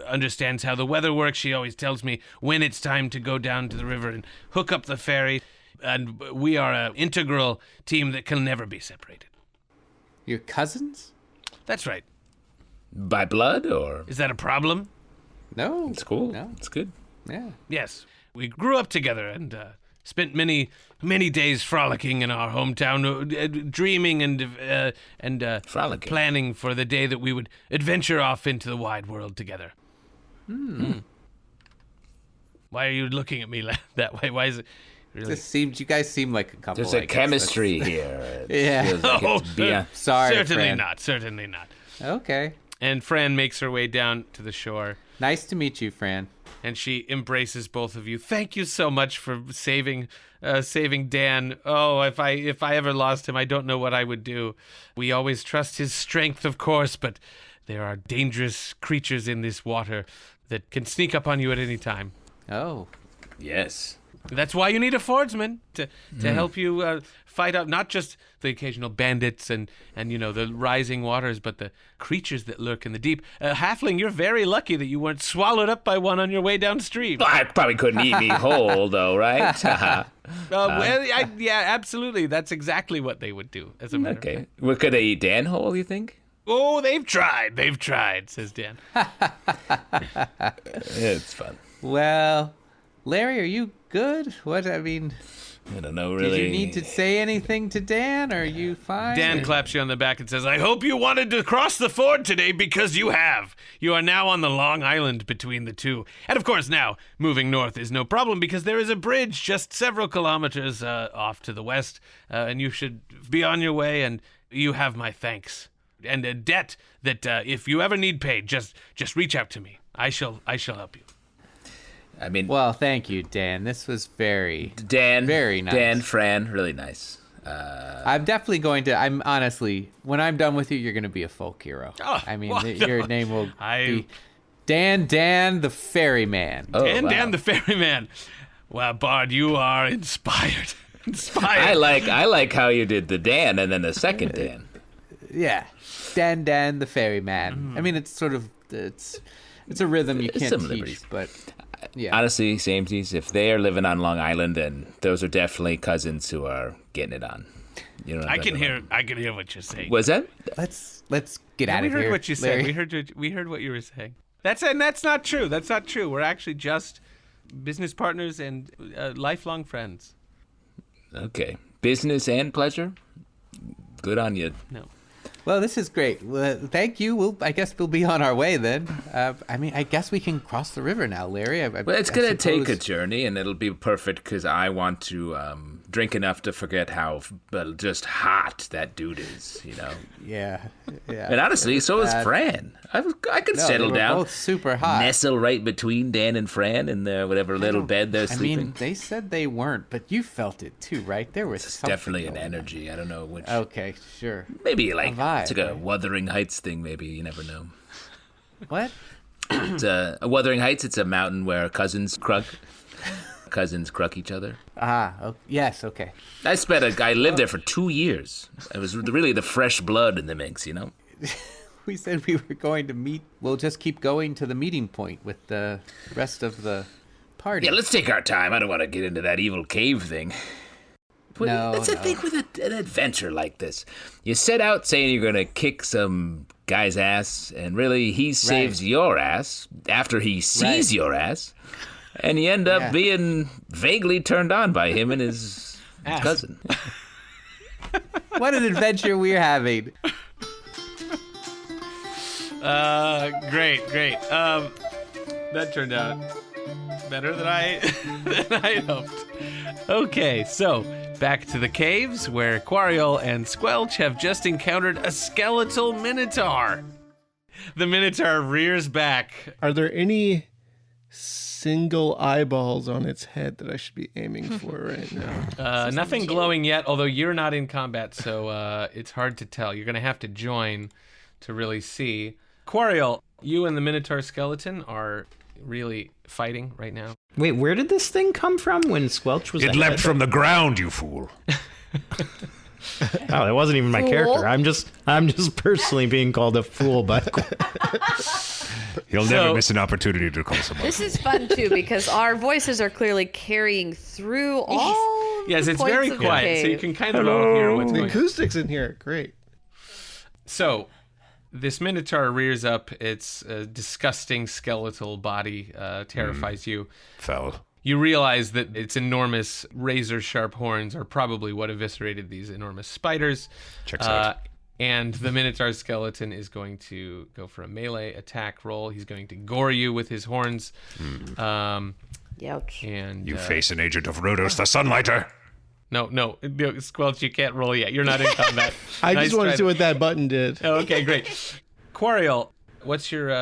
S1: understands how the weather works. She always tells me when it's time to go down to the river and hook up the ferry. And we are an integral team that can never be separated."
S3: Your cousins?
S1: That's right.
S2: By blood, or?
S1: Is that a problem?
S3: No.
S2: It's cool.
S3: No.
S2: It's good.
S3: Yeah.
S1: Yes. We grew up together and spent many days frolicking in our hometown, dreaming and
S2: Frolicking.
S1: planning for the day that we would adventure off into the wide world together. Why are you looking at me that way? Why is it really?
S3: You guys seem like a couple.
S2: There's
S3: I
S2: a
S3: guess.
S2: chemistry here. It
S3: Yeah.
S2: feels like it's bien.
S3: Sorry,
S1: Certainly
S3: Fran.
S1: not. Certainly not.
S3: Okay.
S1: And Fran makes her way down to the shore.
S3: Nice to meet you, Fran.
S1: And she embraces both of you. Thank you so much for saving Dan. Oh, if I ever lost him, I don't know what I would do. We always trust his strength, of course, but there are dangerous creatures in this water that can sneak up on you at any time.
S3: Oh.
S2: Yes.
S1: That's why you need a fordsman to help you fight out not just the occasional bandits and the rising waters, but the creatures that lurk in the deep. Halfling, you're very lucky that you weren't swallowed up by one on your way downstream.
S2: Well, I probably couldn't eat me whole, though, right?
S1: Yeah, absolutely. That's exactly what they would do, as a matter of fact.
S2: Okay. Well, could they eat Dan whole, you think?
S1: Oh, they've tried, says Dan.
S2: It's fun.
S3: Well, Larry, are you good? I
S2: don't know, really.
S3: Did you need to say anything to Dan? Are you fine?
S1: Dan claps you on the back and says, "I hope you wanted to cross the ford today because you have. You are now on the long island between the two. And of course now, moving north is no problem because there is a bridge just several kilometers off to the west, and you should be on your way, and you have my thanks. And a debt that if you ever need paid, just reach out to me. I shall help you."
S2: I mean,
S3: Well, thank you, Dan. This was very
S2: very
S3: nice.
S2: Dan, Fran, really nice.
S3: I'm definitely going to. I'm honestly, when I'm done with you, you're going to be a folk hero.
S1: Oh,
S3: Your name will be Dan the Ferryman.
S2: Oh,
S1: Dan,
S2: wow.
S1: Dan the Ferryman. Wow, Bard, you are inspired.
S2: I like how you did the Dan and then the second Dan.
S3: Yeah, Dan the Ferryman. I mean, it's sort of it's a rhythm you can't
S2: Some
S3: teach,
S2: liberties.
S3: but yeah.
S2: Honestly, Samesies, if they are living on Long Island, then those are definitely cousins who are getting it on. You know,
S1: I can hear what you're saying.
S2: Was that?
S3: Let's get out
S1: We
S3: of here.
S1: heard what you said.
S3: Larry.
S1: We heard what you were saying. That's not true. That's not true. We're actually just business partners and lifelong friends.
S2: Okay. Business and pleasure? Good on you.
S1: No.
S3: Well, this is great. Well, thank you. I guess we'll be on our way then. I guess we can cross the river now, Larry.
S2: Well, it's going to take a journey, and it'll be perfect because I want to drink enough to forget how just hot that dude is,
S3: Yeah.
S2: And honestly, so is Fran. I could settle down.
S3: Both super hot.
S2: Nestle right between Dan and Fran in their whatever little bed they're sleeping.
S3: I mean, they said they weren't, but you felt it too, right? There was something
S2: definitely an
S3: going on.
S2: energy. I don't know which.
S3: Okay, sure.
S2: Maybe like
S3: vibe,
S2: it's like a
S3: right?
S2: Wuthering Heights thing. Maybe you never know.
S3: What?
S2: It's a Wuthering Heights. It's a mountain where cousins cruck each other.
S3: Yes, okay.
S2: I lived there for 2 years. It was really the fresh blood in the mix,
S3: We said we were going to meet. We'll just keep going to the meeting point with the rest of the party.
S2: Yeah, let's take our time. I don't want to get into that evil cave thing. But that's the thing with an adventure like this. You set out saying you're going to kick some guy's ass, and really he saves your ass after he sees your ass, and you end up being vaguely turned on by him and his cousin.
S3: What an adventure we're having.
S1: Great. That turned out better than I hoped. Okay, so back to the caves where Quariel and Squelch have just encountered a skeletal minotaur. The minotaur rears back.
S6: Are there any single eyeballs on its head that I should be aiming for right now?
S1: Nothing glowing yet, although you're not in combat, so it's hard to tell. You're going to have to join to really see. Quariel, you and the minotaur skeleton are really fighting right now.
S9: Wait, where did this thing come from when Squelch was
S7: It
S9: ahead?
S7: leapt from the ground, you fool.
S9: Oh, that wasn't even my
S4: Fool.
S9: character. I'm just personally being called a fool by
S7: He'll never miss an opportunity to call someone.
S4: This is fun too because our voices are clearly carrying through all.
S1: Yes,
S4: the
S1: it's
S4: points
S1: very
S4: of the
S1: quiet, so you
S4: cave.
S1: can kind of all hear what's
S6: The
S1: going on.
S6: acoustics in here, great.
S1: So, this minotaur rears up. Its disgusting skeletal body terrifies you.
S7: Foul.
S1: You realize that its enormous razor-sharp horns are probably what eviscerated these enormous spiders.
S7: Checks out.
S1: And the minotaur skeleton is going to go for a melee attack roll. He's going to gore you with his horns.
S4: Youch.
S1: And
S7: You face an agent of Rhodos the Sunlighter.
S1: No, Squelch, you can't roll yet. You're not in combat.
S6: I
S1: Nice
S6: just want
S1: try.
S6: to see what that button did.
S1: Oh, okay, great. Quariel, what's your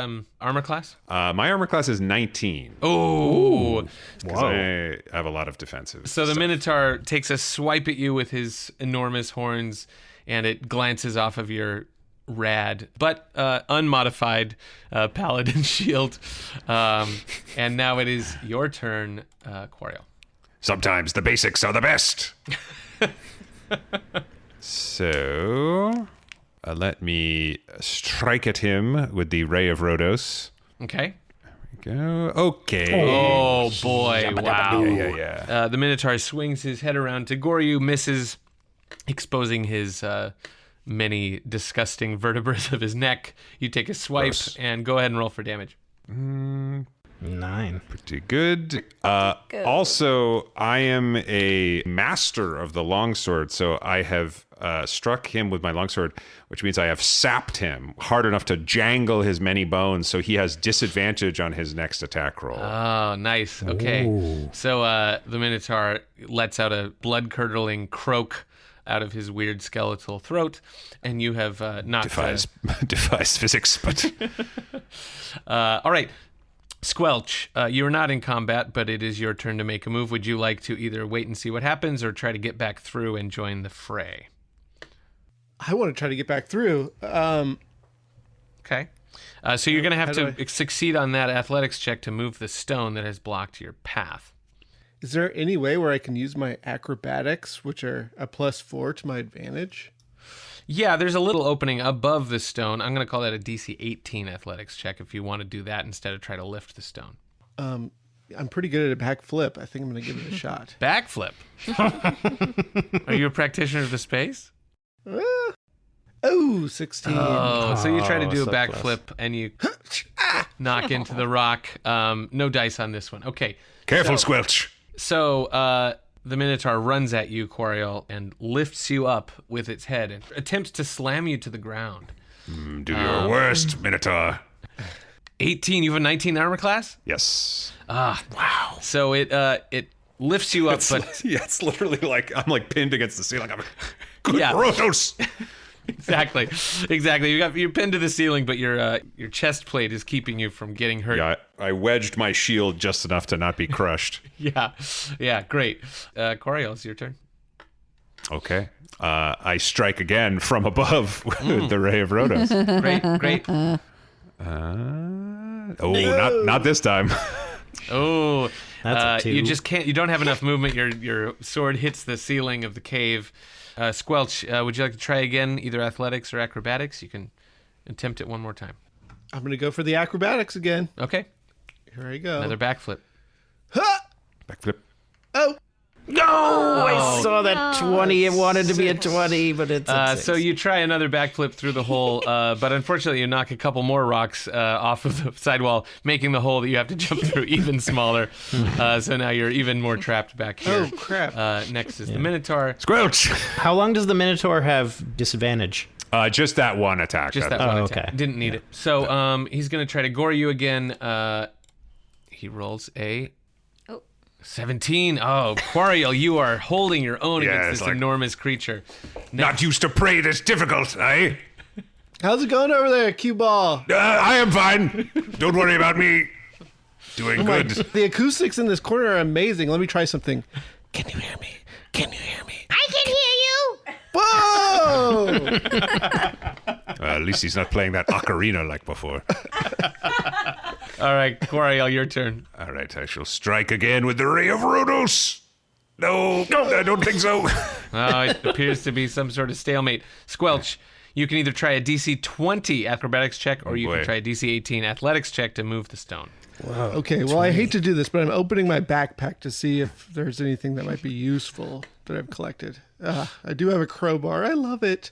S1: armor class?
S7: My armor class is 19.
S1: Oh,
S7: I have a lot of defensive.
S1: so the
S7: stuff.
S1: Minotaur takes a swipe at you with his enormous horns, and it glances off of your rad but unmodified paladin shield. And now it is your turn, Quariel.
S7: Sometimes the basics are the best. So, let me strike at him with the Ray of Rhodos.
S1: Okay.
S7: Go. Okay.
S1: Oh boy! Wow.
S7: Yeah.
S1: The Minotaur swings his head around to gore you, misses, exposing his many disgusting vertebrae of his neck. You take a swipe
S7: Gross.
S1: and go ahead and roll for damage.
S9: 9.
S7: Pretty good. Also, I am a master of the longsword, so I have struck him with my longsword, which means I have sapped him hard enough to jangle his many bones, so he has disadvantage on his next attack roll.
S1: Oh, nice. Okay. So the Minotaur lets out a blood-curdling croak out of his weird skeletal throat, and you have knocked...
S7: Defies physics, but...
S1: all right. Squelch, you're not in combat, but it is your turn to make a move. Would you like to either wait and see what happens or try to get back through and join the fray?
S6: I want to try to get back through.
S1: Okay. So you're going to have
S6: How do
S1: to succeed on that athletics check to move the stone that has blocked your path.
S6: Is there any way where I can use my acrobatics, which are a +4 to my advantage?
S1: Yeah, there's a little opening above the stone. I'm going to call that a DC 18 athletics check if you want to do that instead of try to lift the stone.
S6: I'm pretty good at a backflip. I think I'm going to give it a shot.
S1: Backflip. Are you a practitioner of the space?
S6: 16.
S1: Oh, so you try to do a
S9: so
S1: backflip and you knock into the rock. No dice on this one. Okay.
S7: Careful, Squelch.
S1: So the Minotaur runs at you, Coriol, and lifts you up with its head and attempts to slam you to the ground.
S7: Do your worst, Minotaur.
S1: 18. You have a 19 armor class?
S7: Yes.
S1: Wow. So it lifts you up, but
S7: yeah, it's literally like I'm like pinned against the ceiling. I'm like, good
S1: Yeah.
S7: Rotos.
S1: exactly. You're pinned to the ceiling, but your chest plate is keeping you from getting hurt.
S7: Yeah, I wedged my shield just enough to not be crushed.
S1: Yeah, great. Coriol, it's your turn.
S7: Okay. I strike again from above with the Ray of Rotos.
S1: Great.
S7: Not this time.
S1: Oh,
S9: That's a 2.
S1: you just can't. You don't have enough movement. Your sword hits the ceiling of the cave. Squelch, would you like to try again, either athletics or acrobatics? You can attempt it one more time.
S6: I'm going to go for the acrobatics again.
S1: Okay.
S6: Here I go.
S1: Another backflip.
S6: Ha!
S7: Backflip.
S6: Oh!
S9: No! I saw that 20. It wanted to be a 20, but it's a 6.
S1: So you try another backflip through the hole, but unfortunately you knock a couple more rocks off of the sidewall, making the hole that you have to jump through even smaller. So now you're even more trapped back here.
S6: Oh, crap.
S1: Next is the Minotaur.
S7: Squelch.
S9: How long does the Minotaur have disadvantage?
S7: Just that one attack.
S1: Just that one attack.
S9: okay.
S1: Didn't need it. So he's going to try to gore you again. He rolls a 17. Oh, Quariel, you are holding your own
S7: Yeah,
S1: against
S7: it's
S1: this
S7: like-
S1: enormous creature.
S7: Not used to prey this difficult, eh?
S6: How's it going over there, cue ball?
S7: I am fine. Don't worry about me. Doing good.
S6: The acoustics in this corner are amazing. Let me try something. Can you hear me? Can you hear me?
S8: I can hear you.
S6: Whoa!
S7: At least he's not playing that ocarina like before.
S1: All right, Quariel, your turn.
S7: All right, I shall strike again with the Ray of Rotos. No, I don't think so.
S1: Oh, it appears to be some sort of stalemate. Squelch, you can either try a DC 20 acrobatics check or you can try a DC 18 athletics check to move the stone.
S6: Okay, well, I hate to do this, but I'm opening my backpack to see if there's anything that might be useful that I've collected. I do have a crowbar. I love it.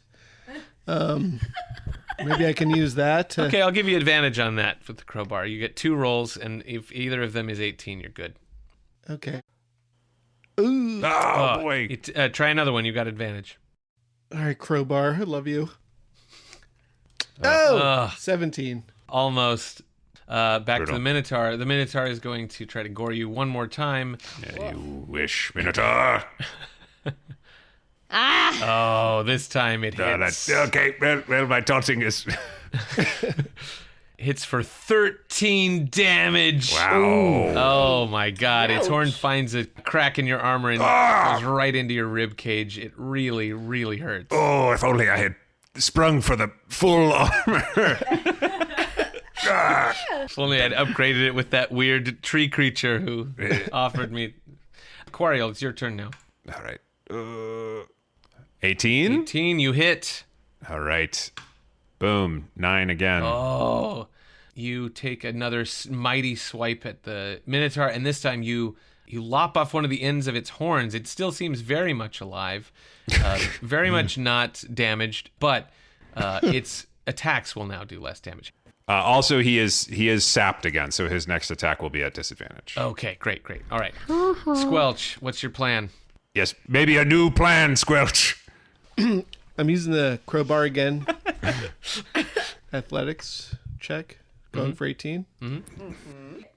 S6: Maybe I can use that.
S1: Okay, I'll give you advantage on that with the crowbar. You get 2 rolls, and if either of them is 18, you're good.
S6: Okay. Ooh.
S7: Oh, boy.
S1: Try another one. You got advantage.
S6: All right, crowbar. I love you. Oh, 17.
S1: Almost. Back to
S7: Brutal.
S1: the Minotaur. The Minotaur is going to try to gore you one more time.
S7: Yeah, you wish, Minotaur.
S1: Oh, this time it hits.
S7: Okay, well, my taunting is...
S1: Hits for 13 damage.
S7: Wow.
S1: Oh my god. Its horn finds a crack in your armor and goes right into your rib cage. It really, really hurts.
S7: Oh, if only I had sprung for the full armor.
S1: If only I'd upgraded it with that weird tree creature who offered me. Quariel, it's your turn now.
S7: All right. 18?
S1: 18, you hit.
S7: All right. Boom. 9 again.
S1: Oh, you take another mighty swipe at the Minotaur, and this time you lop off one of the ends of its horns. It still seems very much alive, very much not damaged, but its attacks will now do less damage.
S7: Also, he is sapped again, so his next attack will be at disadvantage.
S1: Okay, great. All right. Squelch, what's your plan?
S7: Yes, maybe a new plan, Squelch.
S6: I'm using the crowbar again. Athletics check. Going for 18.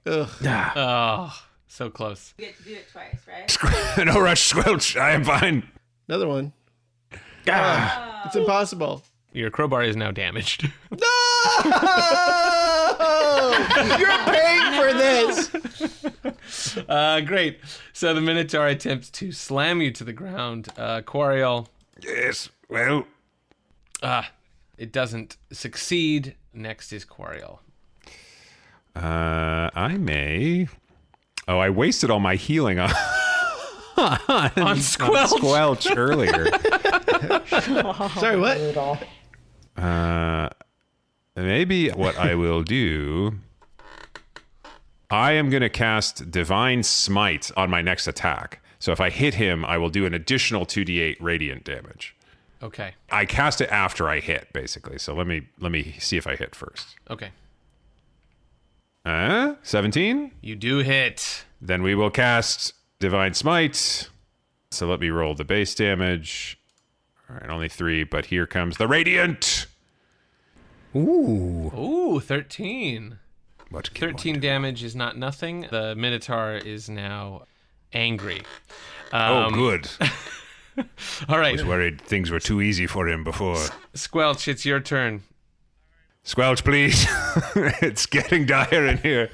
S6: Ugh.
S1: Oh, so close.
S10: You get to do it twice, right?
S7: No rush, Squelch. I am fine.
S6: Another one. It's impossible.
S1: Your crowbar is now damaged.
S6: No! You're paying for this.
S1: Great. So the Minotaur attempts to slam you to the ground. Quariel,
S7: Yes, well,
S1: it doesn't succeed. Next is Quariel.
S7: I may... Oh, I wasted all my healing on
S1: Squelch.
S7: Squelch earlier.
S6: Sorry, what?
S7: Maybe what I will do... I am going to cast Divine Smite on my next attack. So if I hit him, I will do an additional 2d8 radiant damage.
S1: Okay.
S7: I cast it after I hit, basically. So let me see if I hit first.
S1: Okay.
S7: 17?
S1: You do hit.
S7: Then we will cast Divine Smite. So let me roll the base damage. All right, only 3, but here comes the Radiant.
S1: Ooh, 13.
S7: What can
S1: 13 damage is not nothing. The Minotaur is now angry.
S7: Good.
S1: All right.
S7: I was worried things were too easy for him before.
S1: Squelch, it's your turn.
S7: Squelch, please. It's getting dire in here.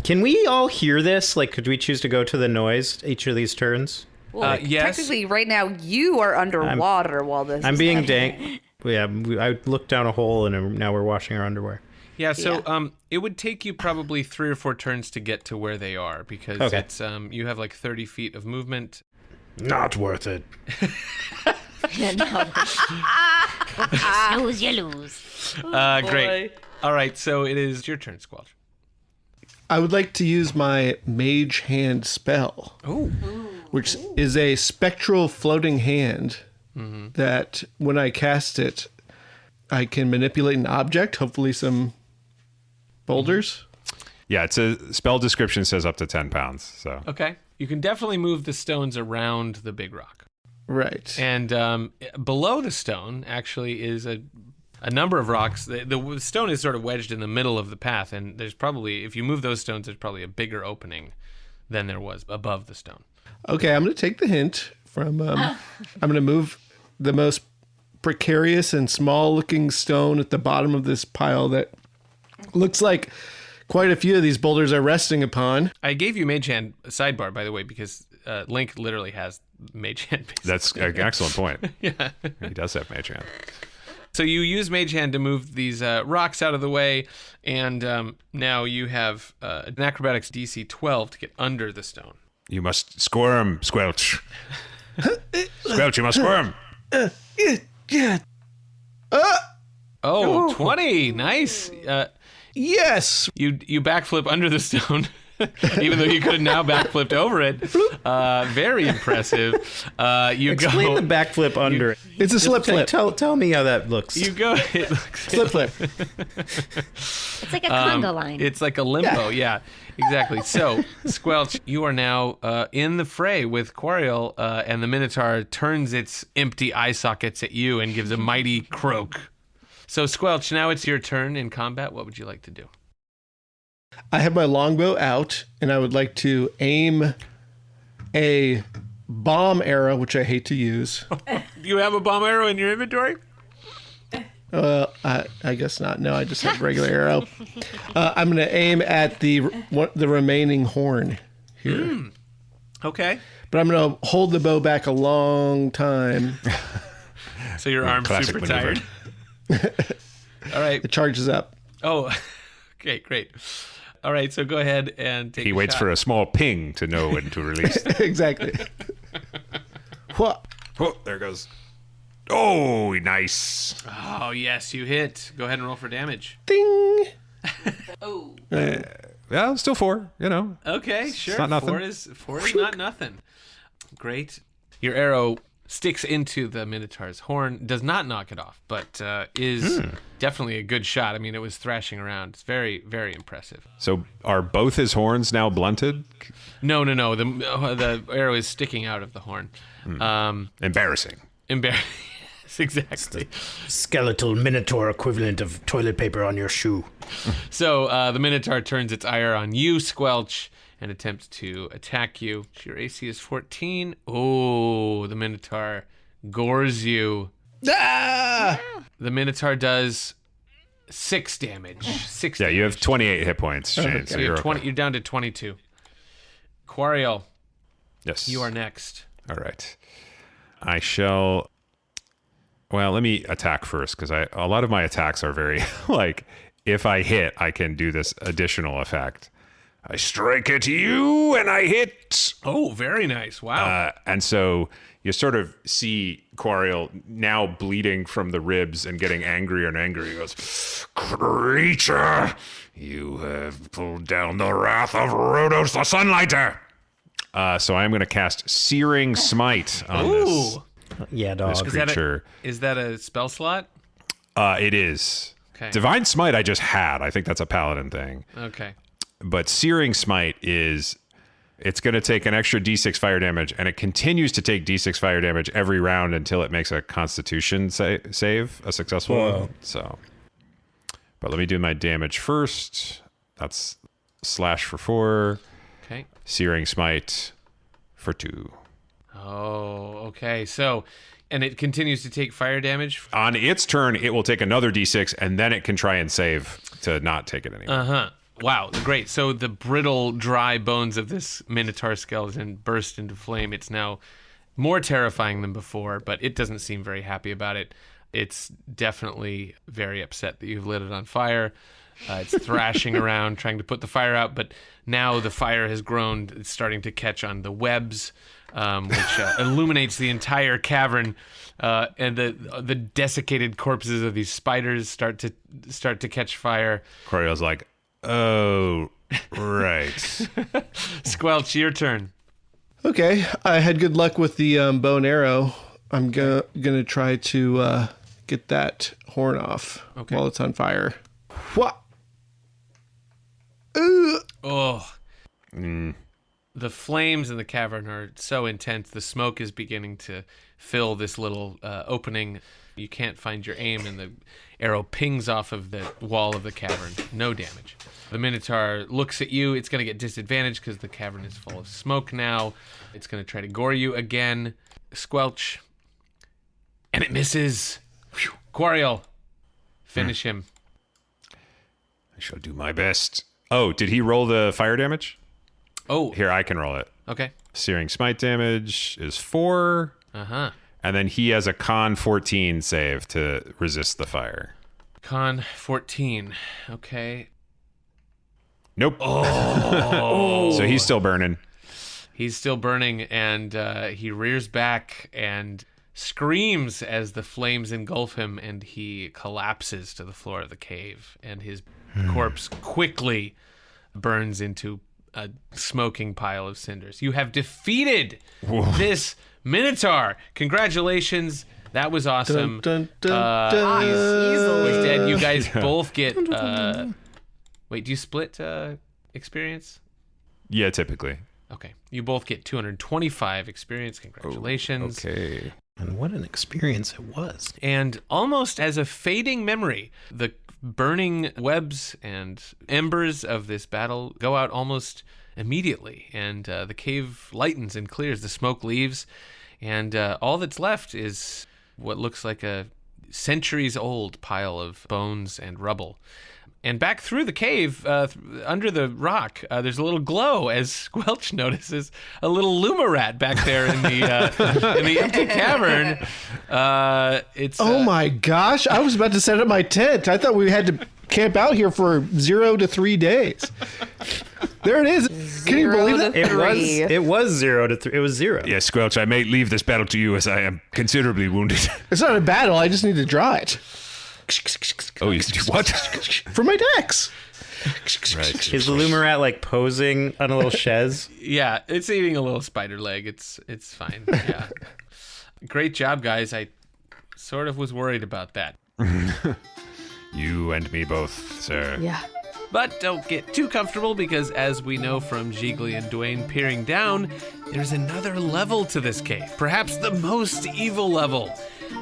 S9: Can we all hear this? Like, could we choose to go to the noise each of these turns?
S4: Well,
S1: yes.
S4: Technically, right now, you are underwater while this
S9: I'm
S4: is
S9: being
S4: happening.
S9: dank. Yeah, I looked down a hole and now we're washing our underwear.
S1: Yeah, so it would take you probably 3 or 4 turns to get to where they are because it's you have like 30 feet of movement.
S5: Not worth it.
S8: Snooze, you lose.
S1: Great. All right, so it is your turn, Squelch.
S6: I would like to use my Mage Hand spell.
S1: Oh.
S6: Which is a spectral floating hand that when I cast it, I can manipulate an object, hopefully some boulders.
S7: Yeah, it's a spell description says up to 10 pounds. So
S1: Okay. You can definitely move the stones around the big rock.
S6: Right.
S1: And below the stone actually is a number of rocks. The stone is sort of wedged in the middle of the path, and there's probably, if you move those stones, there's probably a bigger opening than there was above the stone.
S6: Okay, I'm going to take the hint from, I'm going to move the most precarious and small-looking stone at the bottom of this pile that looks like quite a few of these boulders are resting upon.
S1: I gave you Mage Hand sidebar, by the way, because Link literally has Mage Hand. Basically.
S7: that's an excellent point.
S1: Yeah.
S7: He does have Mage Hand.
S1: So you use Mage Hand to move these rocks out of the way, and now you have an acrobatics DC 12 to get under the stone.
S7: You must squirm, Squelch. Squelch, you must squirm.
S6: Yeah.
S1: 20. Nice.
S6: Yes.
S1: You backflip under the stone, even though you could have now backflipped over it. Very impressive.
S9: Explain the backflip under it.
S6: It's a slip flip.
S9: Tell me how that looks.
S1: You go. It looks,
S6: Slip flip.
S8: It's like a conga line.
S1: it's like a limbo. Yeah, exactly. So, Squelch, you are now in the fray with Quariel, and the Minotaur turns its empty eye sockets at you and gives a mighty croak. So, Squelch, now it's your turn in combat. What would you like to do?
S6: I have my longbow out, and I would like to aim a bomb arrow, which I hate to use.
S1: Do you have a bomb arrow in your inventory?
S6: I guess not. No, I just have a regular arrow. I'm going to aim at the remaining horn here.
S1: Okay.
S6: But I'm going to hold the bow back a long time.
S1: So your arm's
S7: classic
S1: super
S7: maneuver.
S1: tired. All right.
S6: It charges up.
S1: Oh, okay, great. All right, so go ahead and take
S7: He waits for a small ping to know when to release.
S6: Exactly. What?
S7: Oh, there it goes. Oh, nice.
S1: Oh, yes, you hit. Go ahead and roll for damage.
S6: Ding.
S7: Yeah, still 4, you know.
S1: Okay, sure.
S7: not nothing.
S1: Four is not nothing. Great. Your arrow sticks into the Minotaur's horn, does not knock it off, but is definitely a good shot. I mean, it was thrashing around. It's very, very impressive.
S7: So are both his horns now blunted?
S1: No. The arrow is sticking out of the horn.
S7: Embarrassing.
S1: Yes, exactly.
S5: Skeletal minotaur equivalent of toilet paper on your shoe.
S1: So the Minotaur turns its ire on you, Squelch, and attempts to attack you. Your AC is 14. Oh, the Minotaur gores you.
S6: Ah!
S1: The Minotaur does 6 damage.
S7: Yeah, you have 28 hit points, Shane. So you're
S1: 20.
S7: okay.
S1: You're down to 22. Quariel,
S7: Yes.
S1: you are next.
S7: All right. I shall. Well, let me attack first because a lot of my attacks are very like if I hit, I can do this additional effect. I strike at you and I hit.
S1: Oh, very nice. Wow.
S7: And so you sort of see Quariel now bleeding from the ribs and getting angrier and angrier. He goes, "Creature, you have pulled down the wrath of Rhodos the Sunlighter." So I'm going to cast Searing Smite on this
S9: Yeah, dog.
S7: creature.
S1: Is that a spell slot?
S7: It is.
S1: Okay.
S7: Divine Smite I just had. I think that's a paladin thing.
S1: Okay.
S7: But Searing Smite is It's going to take an extra d6 fire damage, and it continues to take d6 fire damage every round until it makes a Constitution save, a successful one. So, but let me do my damage first. That's slash for 4.
S1: Okay.
S7: Searing Smite for 2.
S1: Oh, okay. So, and it continues to take fire damage?
S7: On its turn, it will take another d6, and then it can try and save to not take it anymore.
S1: Uh-huh. Wow, great. So the brittle, dry bones of this Minotaur skeleton burst into flame. It's now more terrifying than before, but it doesn't seem very happy about it. It's definitely very upset that you've lit it on fire. It's thrashing around, trying to put the fire out, but now the fire has grown. It's starting to catch on the webs, which illuminates the entire cavern, and the desiccated corpses of these spiders start to catch fire.
S7: Coriel's like, oh, right.
S1: Squelch, your turn.
S6: Okay, I had good luck with the bow and arrow. I'm gonna try to get that horn off while it's on fire. What?
S1: Oh. The flames in the cavern are so intense. The smoke is beginning to fill this little opening. You can't find your aim, and the arrow pings off of the wall of the cavern. No damage. The Minotaur looks at you. It's going to get disadvantaged because the cavern is full of smoke now. It's going to try to gore you again. Squelch. And it misses. Quariel. Finish him.
S7: I shall do my best. Oh, did he roll the fire damage?
S1: Oh.
S7: Here, I can roll it.
S1: Okay.
S7: Searing Smite damage is 4.
S1: Uh-huh.
S7: And then he has a con 14 save to resist the fire.
S1: Con 14. Okay.
S7: Nope.
S1: Oh.
S7: So he's still burning.
S1: He's still burning, and he rears back and screams as the flames engulf him, and he collapses to the floor of the cave, and his corpse quickly burns into a smoking pile of cinders. You have defeated this Minotaur. Congratulations. That was awesome.
S6: Dun, dun, dun,
S1: He's dead. You guys both get... wait, do you split experience?
S7: Yeah, typically.
S1: Okay. You both get 225 experience. Congratulations.
S7: Okay.
S9: And what an experience it was.
S1: And almost as a fading memory, the burning webs and embers of this battle go out almost immediately, and the cave lightens and clears. The smoke leaves, and all that's left is what looks like a centuries-old pile of bones and rubble. And back through the cave, under the rock, there's a little glow as Squelch notices a little Lumarat back there in the empty cavern. It's
S6: oh my gosh! I was about to set up my tent. I thought we had to camp out here for 0 to 3 days. There it is. Can you believe that?
S9: It was 0 to 3. It was 0.
S7: Yes, Squelch, I may leave this battle to you as I am considerably wounded.
S6: It's not a battle. I just need to draw it.
S7: Oh, you what?
S6: For my decks.
S7: Right.
S9: Is the Lumarat like posing on a little chaise?
S1: Yeah, it's eating a little spider leg. It's fine. Yeah. Great job, guys. I sort of was worried about that.
S7: You and me both, sir.
S4: Yeah.
S1: But don't get too comfortable, because as we know from Gigli and Dwayne peering down, there's another level to this cave. Perhaps the most evil level.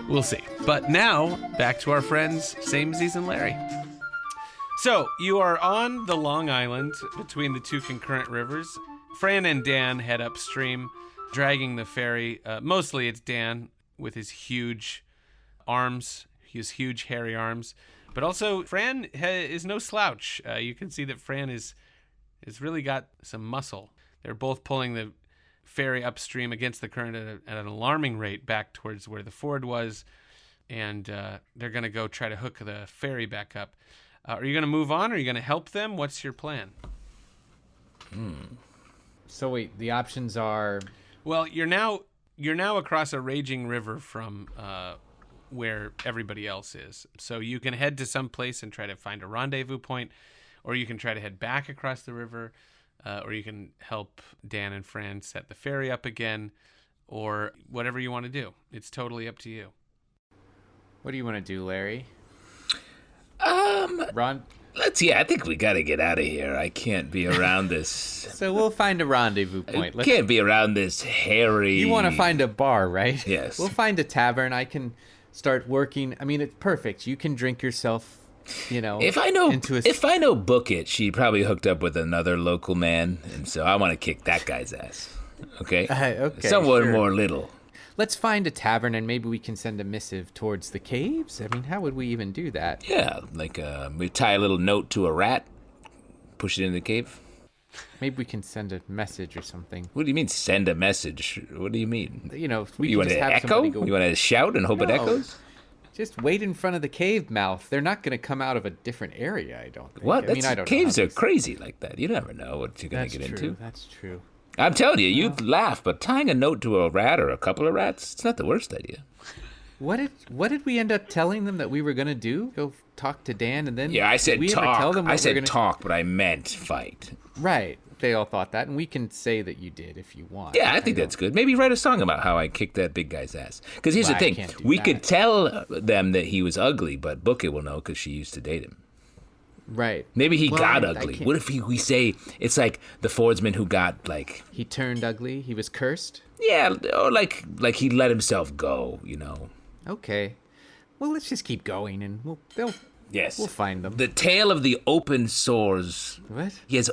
S1: We'll see. But now, back to our friends, Samesies and Larry. So, you are on the Long Island between the two concurrent rivers. Fran and Dan head upstream, dragging the ferry. Mostly it's Dan with his huge arms, his huge hairy arms. But also, Fran is no slouch. You can see that Fran has really got some muscle. They're both pulling the ferry upstream against the current at an alarming rate back towards where the ford was, and they're going to go try to hook the ferry back up. Are you going to move on, or are you going to help them? What's your plan?
S3: So wait, the options are...
S1: Well, you're now across a raging river from where everybody else is. So you can head to some place and try to find a rendezvous point, or you can try to head back across the river, or you can help Dan and Fran set the ferry up again, or whatever you want to do. It's totally up to you.
S3: What do you want to do, Larry?
S2: I think we gotta get out of here. I can't be around this.
S3: So we'll find a rendezvous point.
S2: Can't be around this hairy...
S3: You want to find a bar, right?
S2: Yes.
S3: We'll find a tavern. I can start working. I mean, it's perfect. You can drink yourself,
S2: If I know Book It, she probably hooked up with another local man, and so I want to kick that guy's ass. Okay?
S3: Okay,
S2: Someone
S3: sure.
S2: more little.
S3: Let's find a tavern, and maybe we can send a missive towards the caves. I mean, how would we even do that?
S2: Yeah, we tie a little note to a rat, push it in the cave.
S3: Maybe we can send a message or something.
S2: What do you mean send a message? What do you mean?
S3: We
S2: you
S3: can
S2: want
S3: just
S2: to
S3: have
S2: echo?
S3: somebody go...
S2: You want to shout and hope it echoes?
S3: Just wait in front of the cave mouth. They're not going to come out of a different area, I don't think.
S2: What?
S3: I don't know.
S2: Caves are crazy like that. You never know what you're going to get into.
S3: That's true.
S2: I'm telling you, you'd laugh, but tying a note to a rat or a couple of rats, it's not the worst idea.
S3: What did we end up telling them that we were going to do? Go talk to Dan and then...
S2: Yeah, I said
S3: we
S2: talk.
S3: Ever tell them
S2: I said talk, but I meant fight.
S3: Right. They all thought that, and we can say that you did if you want.
S2: Yeah, I think that's good. Maybe write a song about how I kicked that big guy's ass. Because here's the thing. We could tell them that he was ugly, but Book It will know because she used to date him.
S3: Right.
S2: Maybe he got ugly. What if we say it's like the fordsman who got
S3: He turned ugly? He was cursed?
S2: Yeah, or like he let himself go,
S3: Okay. Well, let's just keep going, and we'll find them.
S2: The tale of the open sores.
S3: What?
S2: He has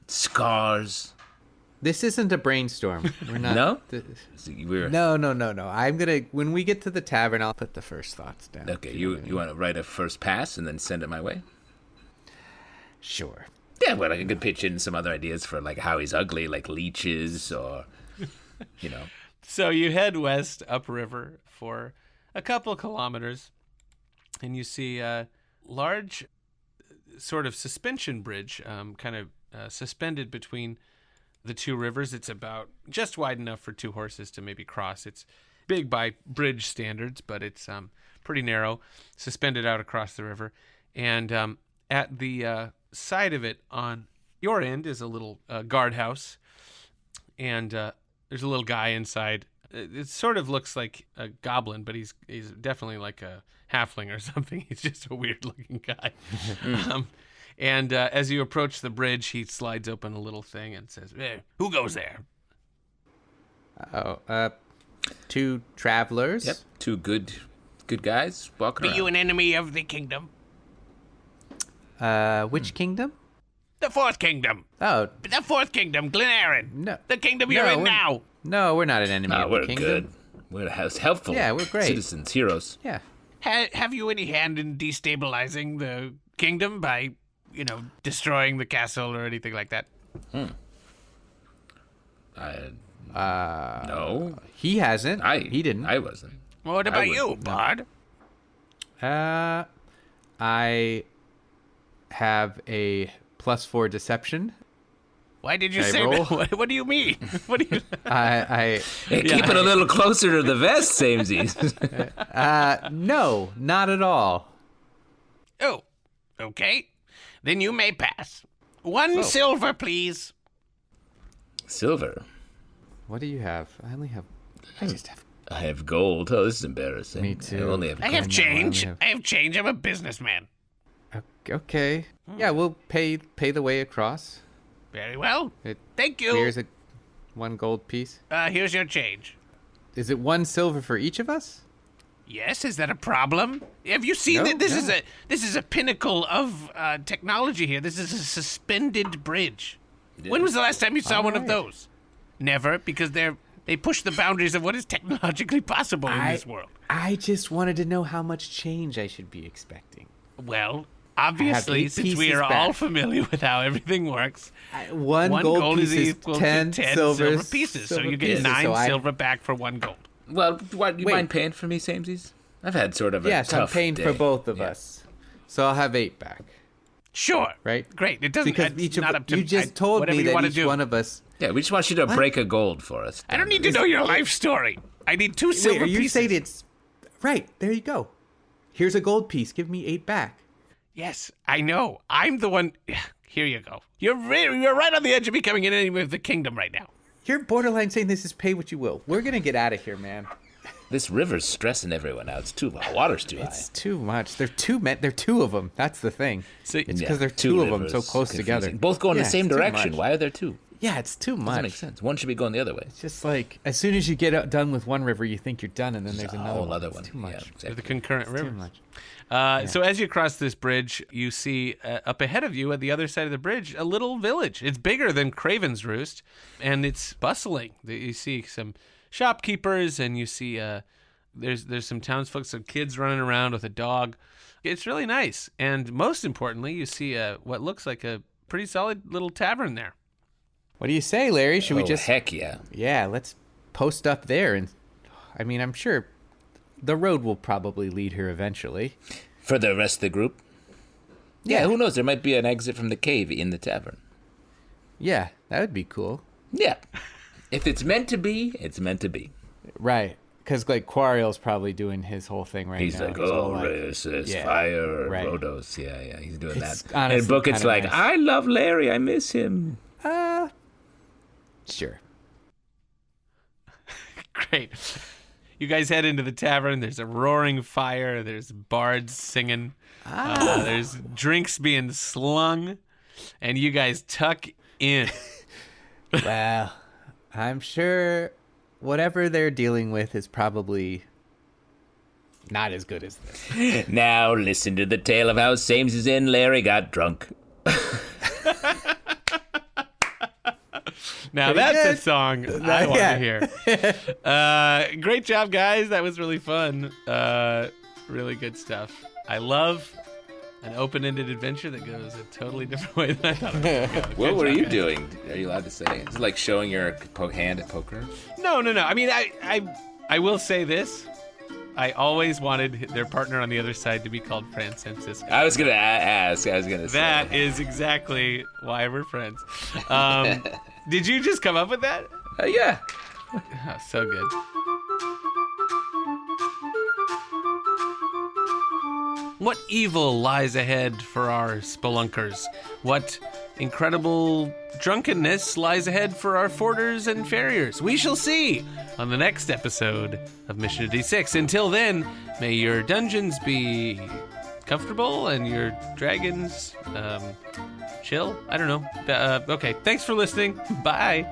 S2: scars.
S3: This isn't a brainstorm. We're not.
S2: No?
S3: No. I'm gonna. When we get to the tavern, I'll put the first thoughts down.
S2: Okay, you want to write a first pass and then send it my way?
S3: Sure.
S2: Yeah, well, I could pitch in some other ideas for how he's ugly, like leeches or,
S1: So you head west upriver for a couple kilometers, and you see a large sort of suspension bridge, suspended between the two rivers. It's about just wide enough for two horses to maybe cross. It's big by bridge standards, but it's pretty narrow, suspended out across the river. And at the side of it on your end is a little guardhouse, and there's a little guy inside. It sort of looks like a goblin, but he's definitely like a halfling or something. He's just a weird-looking guy. And as you approach the bridge, he slides open a little thing and says, "Hey, who goes there?"
S3: Two travelers.
S2: Yep, two good guys walking around.
S1: Be you an enemy of the kingdom?
S3: Which kingdom?
S1: The fourth kingdom.
S3: Oh.
S1: The fourth kingdom, Glenaren.
S3: No.
S1: The kingdom you're in now.
S3: No, we're not an enemy of the kingdom.
S2: Good. We're helpful.
S3: Yeah, we're great.
S2: Citizens, heroes.
S3: Yeah.
S1: Have you any hand in destabilizing the kingdom by, destroying the castle or anything like that?
S2: No.
S3: He hasn't. He didn't.
S2: I wasn't.
S1: What about you, Bard?
S3: I have a +4 deception.
S1: Why did you say that? What do you mean? What do you?
S2: Keep it a little closer to the vest, Samesies.
S3: No, not at all.
S1: Oh, okay. Then you may pass. 1 silver, please.
S2: Silver.
S3: What do you have?
S2: I have gold. Oh, this is embarrassing.
S3: Me too.
S1: I have change. I have change. I'm a businessman.
S3: Okay. Yeah, we'll pay the way across.
S1: Very well. Thank you.
S3: Here's 1 gold piece.
S1: Here's your change.
S3: Is it 1 silver for each of us?
S1: Yes. Is that a problem? Have you seen that? This is a pinnacle of technology here. This is a suspended bridge. Yeah. When was the last time you saw one of those? Never, because they push the boundaries of what is technologically possible in this world.
S3: I just wanted to know how much change I should be expecting.
S1: Well, obviously, since we are all familiar with how everything works,
S3: 1 gold piece is equal 10
S1: to 10 silver pieces. So you get 9 silver back for 1 gold.
S2: Well, you mind paying for me, Samesies? I've had sort of a tough
S3: I'm paying
S2: day.
S3: for both of us. So I'll have 8 back.
S1: Sure.
S3: Right?
S1: Great. It doesn't.
S3: Because you just told me that each one of us.
S2: Yeah, we just want you to break a gold for us.
S1: I don't need to know your life story. I need 2 silver pieces.
S3: You saying it's right? There you go. Here's a gold piece. Give me 8 back.
S1: Yes, I know. I'm the one. Here you go. You're right on the edge of becoming an enemy of the kingdom right now.
S3: You're borderline saying this is pay what you will. We're gonna get out of here, man.
S2: This river's stressing everyone out. Water's too high.
S3: It's too much. They're two of them. That's the thing.
S1: So,
S3: it's because they're two of them so close together.
S2: Both go in the same direction. Why are there two?
S3: Yeah, it's too much.
S2: Doesn't make sense. One should be going the other way.
S3: It's just like as soon as you get done with one river, you think you're done, and then there's another one. It's too much.
S2: Yeah, exactly.
S1: The concurrent river.
S3: Too much.
S1: So as you cross this bridge, you see up ahead of you at the other side of the bridge a little village. It's bigger than Craven's Roost, and it's bustling. You see some shopkeepers, and you see there's some townsfolk, some kids running around with a dog. It's really nice, and most importantly, you see what looks like a pretty solid little tavern there.
S3: What do you say, Larry? Should we just...
S2: heck yeah.
S3: Yeah, let's post up there. And I mean, I'm sure the road will probably lead here eventually.
S2: For the rest of the group? Yeah, who knows? There might be an exit from the cave in the tavern.
S3: Yeah, that would be cool.
S2: Yeah. If it's meant to be, it's meant to be.
S3: Right. Because, like, Quariel's probably doing his whole thing right
S2: He's
S3: now.
S2: He's like, this is fire,
S3: right.
S2: Rhodos. Yeah, he's doing that.
S3: And
S2: Booket's like,
S3: nice.
S2: I love Larry, I miss him.
S3: Sure.
S1: Great. You guys head into the tavern. There's a roaring fire. There's bards singing. There's drinks being slung. And you guys tuck in.
S3: Well, I'm sure whatever they're dealing with is probably not as good as this.
S2: Now listen to the tale of how Samesies and Larry got drunk.
S1: Now that's a song I want to hear. Great job, guys. That was really fun. Really good stuff. I love an open-ended adventure that goes a totally different way than I thought it would go.
S2: What were you doing? Are you allowed to say? Is it like showing your hand at poker?
S1: No. I mean, I will say this. I always wanted their partner on the other side to be called Francisco.
S2: I was going to ask. I was going to say.
S1: That is exactly why we're friends. Did you just come up with that?
S2: Yeah.
S1: Oh, so good. What evil lies ahead for our spelunkers? What incredible drunkenness lies ahead for our forders and farriers? We shall see on the next episode of Mission D6. Until then, may your dungeons be comfortable and your dragons chill. I don't know. Okay, thanks for listening. Bye.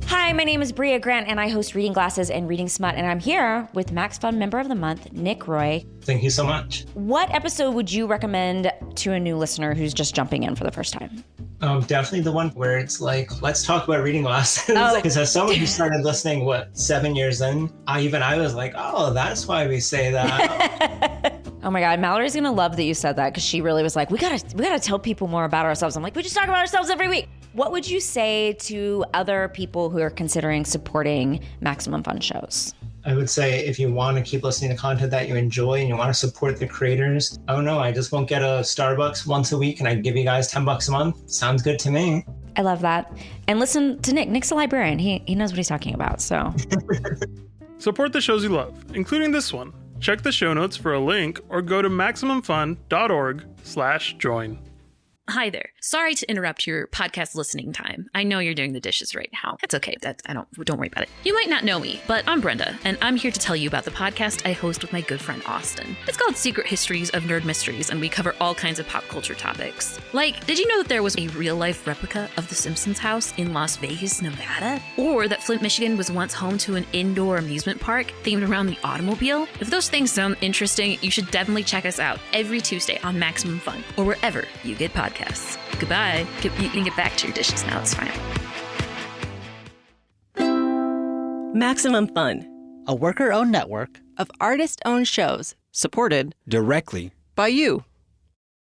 S11: Hi, my name is Bria Grant, and I host Reading Glasses and Reading Smut, and I'm here with Max Fun Member of the Month, Nick Roy.
S12: Thank you so much.
S11: What episode would you recommend to a new listener who's just jumping in for the first time?
S12: Definitely the one where it's like, let's talk about reading glasses. Because as someone who started listening, 7 years in, I was like, oh, that's why we say that.
S11: Oh my God, Mallory's gonna love that you said that, because she really was like, we gotta tell people more about ourselves. I'm like, we just talk about ourselves every week. What would you say to other people who are considering supporting Maximum Fun shows?
S12: I would say if you want to keep listening to content that you enjoy and you want to support the creators, oh no, I just won't get a Starbucks once a week and I give you guys $10 a month. Sounds good to me.
S11: I love that. And listen to Nick. Nick's a librarian. He knows what he's talking about, so.
S13: Support the shows you love, including this one. Check the show notes for a link or go to MaximumFun.org/join.
S14: Hi there. Sorry to interrupt your podcast listening time. I know you're doing the dishes right now. That's okay. Don't worry about it. You might not know me, but I'm Brenda, and I'm here to tell you about the podcast I host with my good friend Austin. It's called Secret Histories of Nerd Mysteries, and we cover all kinds of pop culture topics. Like, did you know that there was a real-life replica of the Simpsons house in Las Vegas, Nevada? Or that Flint, Michigan was once home to an indoor amusement park themed around the automobile? If those things sound interesting, you should definitely check us out every Tuesday on Maximum Fun, or wherever you get podcasts. Goodbye. You can get back to your dishes now. It's fine.
S15: Maximum Fun,
S16: a worker-owned network
S15: of artist-owned shows
S16: supported directly
S15: by you.